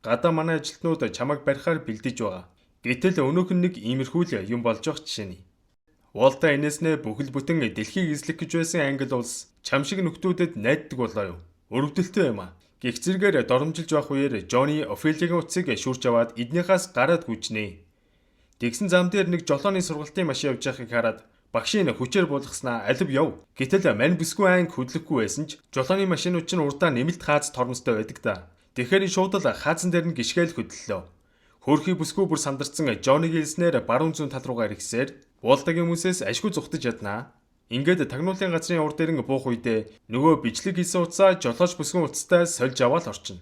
S1: Гадаа манай ажилтнууд чамайг барихаар бэлдэж байгаа. Гэтэл өнөөх нь нэг иймэрхүү юм болж байгаа жишээний. Волта энэснээ бүхэл бүтэн дэлхийг эзлэх гэж байсан англи улс чам шиг нөхдүүдэд найддаг болоо юу? Өрөвдөлтөө юм а. Гэх зэрэгээр доромжилж байх үеэр Жони Офелиагийн утсыг шүрч аваад эднийхээс гараад гүйчнэ. Тэгсэн зам дээр нэг жолооны сургалтын машин явж байгааг хараад багшийн хүчээр буулгаснаа алив яв. Гэтэл мань бүсгүй анги хөдлөхгүй байсан ч жолооны машинууд ч урдаа нэмэлт хааз тормостой байдаг да. Тэгэхээр шууд л хаазан дээр нь гიშгээл хөдлөлөө. Хөөрхий бүсгүй бүр сандарсан Жонигийн хэлснээр баруун зүүн тал руугаа ирэхсээр Волтагийн хүмүүсээс ашгүй зүхтэж яднаа. Ингээд тагнуулын газрын урд дээрэн буух үедээ нөгөө бичлэг хийсэн утсаа жолооч бүсгүн утастай сольж аваад орчин.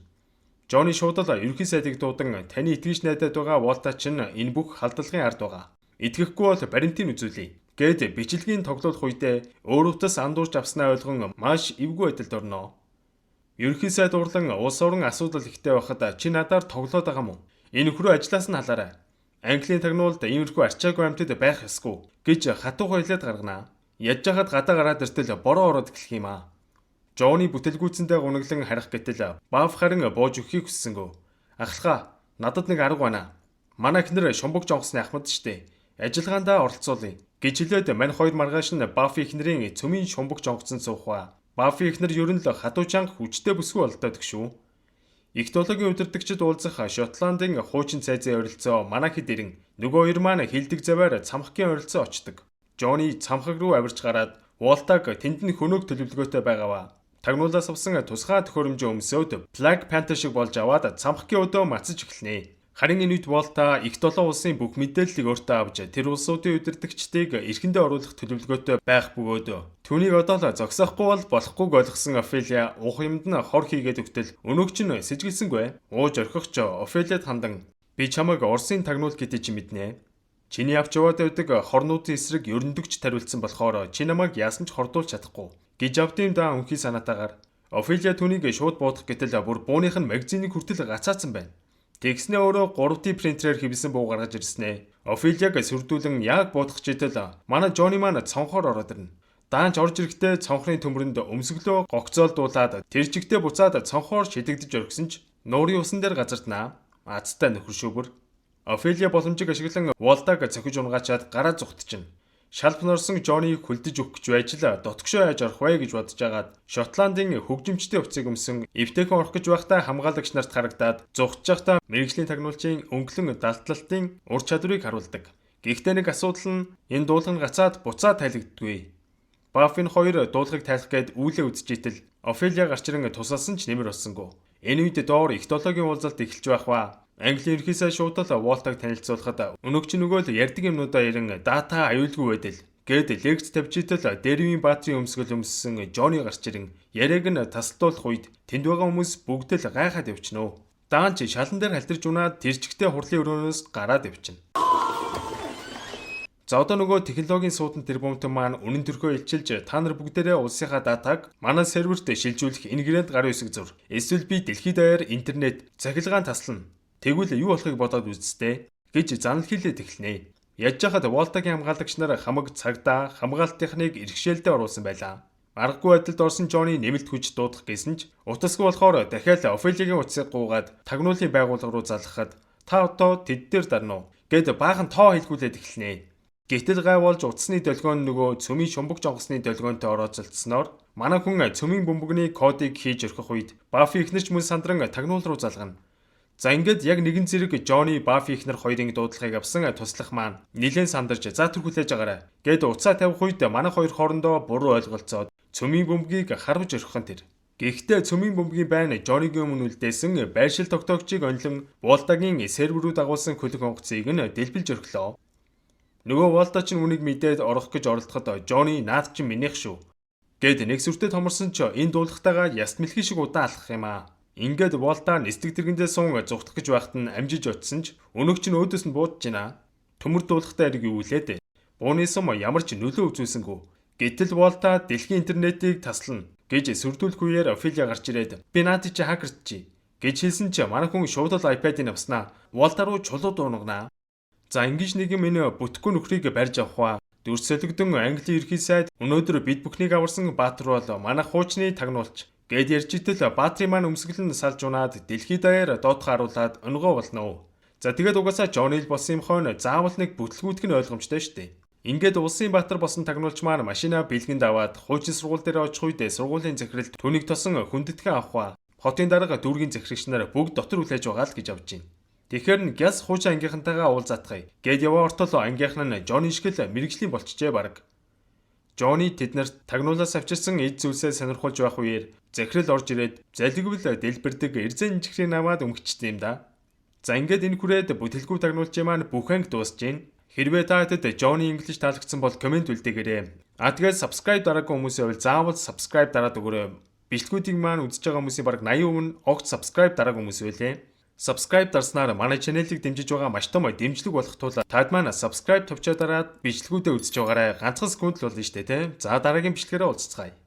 S1: Жони шууд л ерхий сайдыг дуудан таны итгэж найдаад байгаа Волта чинь энэ бүх халдлагын ард байгаа. Итгэхгүй бол баримтыг үзүүлье. Гэд бичлэгийн тоглох үедээ өөр утас андуурч авснаа ойлгон маш эвгүй байдалд орно. Ерхий сайд урлан улс орон асуудал ихтэй байхад чи надаар тоглоод байгаа мó? Энэ хөрөө ажлаас нь халаарай. Английн тагнуулд иймэрхүү арчаагүй амьтад байх ёсгүй гэж хатуу хойлоод гаргана. Ядж хахад гадаа гараад иртэл бороо ороод эхлэх юм аа. Жони бүтэлгүйцэндээ гунаглан харах гэтэл Баф харин бууж өгөхийг хүссэнгөө. Ахлахаа надад нэг арга байна. Манай эхнэр шумбагч онгоцны ахмад штэ. Ажиллагаандаа оролцуулъя гэж хэлээд мань хоёр маргааш нь Баф эхнэрийн цөмийн шумбагч онгоцон суухва. Баф эхнэр ер нь л хатуу чанга хүчтэй бүсгүй болдог шүү. Эхтологийн удирдагчид уулзах Шотландын хуучин цайзын ойролцоо манай хэд ирэн нөгөө хоёр маань хилдэг заваар цамхгийн ойролцоо очдог. Жони цамхаг руу авирч гараад Волтаг тэнд нь хөнөөг төлөвлөгөөтэй байгаава. Тагнуулаас авсан тусгай төхөөрөмжөө өмсөөд Black Panther шиг болж аваад цамхгийн өдөө мацаж эхэлнэ. Харин энэ үед Волта их долоо улсын бүх мэдээллийг өөртөө авч тэр улсуудын удирдагчдыг эрхэндээ оруулах төлөвлөгөөтэй байх бөгөөд түүнийг одоо л зогсоохгүй бол болохгүйг ойлгосон Офелиа уух юмд нь хор хийгээд өгтөл өнөөгч нь сэжгэлсэнгүй. Ууж орхих ч Офелиад хандан би чамайг Оросын тагнуул гэдэг чи мэднэ. Чиний авч яваад байдаг хорнуудын эсрэг ерөндөгч тариулсан болохоор чи намайг яасан ч хордуулж чадахгүй гэж авдığım даа үнхий санаатаагаар Офелия түүнийг шууд буудах гэтэл бүр бууных нь магазиныг хүртэл гацаацсан байна. Тэгснээ өөрөө 3D принтерээр хийсэн буу гаргаж ирснэ. Офелияг сүрдүүлэн яг буудах читэл манай Жони маань цонхоор ороод ирнэ. Даанч орж ирэхдээ цонхны төмрөнд өмсгөлөө гогцоолдуулаад тэр чигтээ буцаад цонхоор шидэгдэж орхисон ч нуурын усан дээр газарднаа. Азтай нөхөр шүүбэр. Офелия боломжийг ашиглан Волтаг цохиж унгаачаад гараа зүхтчихнэ. Шалб норсон Жоныг хүлдэж өгөх гэж байж л дотгошоо яаж орох вэ гэж бодож агаад Шотландын хөгжимчтэй хувцсыг өмсөн эвтэйхэн орох гэж байхдаа хамгаалагч нарт харагдаад зугтж байхдаа мэрэгжлийн тагнуулчийн өнгөлөн далтлалтын ур чадварыг харуулдаг. Гэхдээ нэг асуудал нь энэ дуулан гацаад буцаад тайлагддаггүй. Баффин хоёр дуулахыг тайлах гээд үүлээ үзчихэтэл Офелия гарчран тусалсан ч нэмэр болсонгүй. Энэ үед доор ихтологийн уулзалт эхэлж байх ба Английн ерхий сайд шууд л Волтаг танилцуулахад өнөөгч нөгөө л ярьдаг юмнуудаа ярин дата аюулгүй байдал гээд лекц тавьчихтэл Дэрвийн баатрийн өмсгөл өмссөн Жони гарч ирэн яриаг нь тасалдуулах үед тэнд байгаа хүмүүс бүгд л гайхаад явчихнө. Даанч шалан дээр халтарч унаад тэрчгтээ хурлын өрөөнөөс гараад явчихна. За одоо нөгөө технологийн суудан тэрбумтан маань үнэн төрхөө илчилж та нар бүгдээрээ улсынхаа датаг манай серверт шилжүүлэх ингредиент гарын үсэг зур. Эсвэл би дэлхийд даяар интернет цахилгаан таслана. Тэгвэл юу болохыг бодоод үзтээ гэж занал хийлээд эхэлнэ. Яаж яхад Волтагийн хамгаалагч нар хамаг цагдаа хамгаалалт техник иргэшээлдээ оруулсан байлаа. Аргагүй байдалд орсон Жони нэмэлт хүч дуудах гэсэн ч утасгүй болохоор дахиад Офелиагийн утсыг гуугаад тагнуулын байгууллага руу залгахад та одоо тэд дээр дарна уу гэд баахан тоо хэлгүүлээд эхэлнэ. Гэтэл гай болж утасны долгион нөгөө цөмийн шумбаг жонгосны долгионтой орооцолцсноор манай хүн цөмийн бөмбөгний кодыг хийж өрхөх үед Баффи ихнэрч мөн сандран тагнуул руу залгана. За ингээд яг нэгэн зэрэг Жони Баффи ихнэр хоёрын дуудлагыг авсан туслах маань нилээн сандарч за түрхүүлээж агараа. Гэд уцаа тавих үед манай хоёр хоорондоо буруу ойлголцоод цөмийн бөмбөгийг харвж өрхөн тэр. Гэхдээ цөмийн бөмбөгийн байна Жонигийн өмнө үлдээсэн байршил тогтоогчийг онлон Волтагийн серверүүд агуулсан хөлөг онгоцыг нь дэлбэлж өрхлөө. Нөгөө Волта ч үнийг мэдээд орох гэж оролдоход Жони наад чинь минийх шүү. Гэд нэг сүртэй томорсон ч энэ дуулахтайгаа яст мэлхий шиг удаан алхах юм аа. Ингээд Волта нэстэг тэргэндээ суун зүгтах гэж байхад нь амжиж утсан ч өнөөгч нь өөдөөс нь буудаж байна. Төмөр дуулахтай хэрэг юу лээд. Бууны сум ямар ч нөлөө үзүүлсэнгүй. Гэтэл Волта дэлхийн интернетийг таслана гэж сүрдүүлэх үеэр Офелия гарч ирээд би наадад чи хакерч чи гэж хэлсэн чи манай хүн шууд л iPad-ийг авснаа. Волта руу чулуу дуунагнаа. За ингэж нэг юм энэ бүтэхгүй нөхрийг барьж авах ба дүрсэлэгдэн Английн ерхий сайд өнөөдөр бид бүхнийг аварсан Баатар бол манай хуучны тагнуулч гэд ярьж итэл Баатрийн маань өмсгөл нь салж унаад дэлхийд даяар доотх харуулад өнгөө болно. За тэгээд угаасаа Жони л болсон юм хойно заавал нэг бүтлгүүтг нь ойлгомжтой шүү дээ. Ингээд улсын Баатар болсон тагнуулч маань машина бэлгэнд аваад хуучин сургууль дээр очих үед сургуулийн захиралд түүнийг тосон хүндэтгэн авах ба хотын дарга дүүргийн захирагч нар бүгд дотор хүлээж байгаа л гэж авч байна. Тэгэхээр нь гяс хуучин ангийнхантайгаа уулзаатгая гэд яваа ортол ангийнхан нь Жони шигэл мэрэгжлийн болчихжээ баг. Жони тэднэрт тагнуулаас авчирсан эд зүйлсээ сонирхуулж байх үеэр захирал орж ирээд залгивл дэлбэрдэг эрзэн чихрийн намаад өнгөчтэй юм да. За ингээд энэ хүрээд бүтэлгүй тагнуулчийн маань бүх анги дуусж гин. Хэрвээ та хэд Жони English таалагдсан бол комент үлдээгээрэй. Тэгээд subscribe дараагүй хүмүүсээ бол заавал subscribe дараад өгөөрэй. Бичлэгүүдийг маань үзэж байгаа хүмүүсийн бараг 80% нь огт subscribe дараагүй хүмүүс байлээ. Subscribe дарснаар манай чанелыг дэмжиж байгаа маш том дэмжлэг болох тул тад маань subscribe товчоо дараад бичлэгүүдээ үзэж байгаарай. Ганцхан секунд л болно шүү дээ, тэ. За дараагийн бичлэгээрээ уулзцгаая.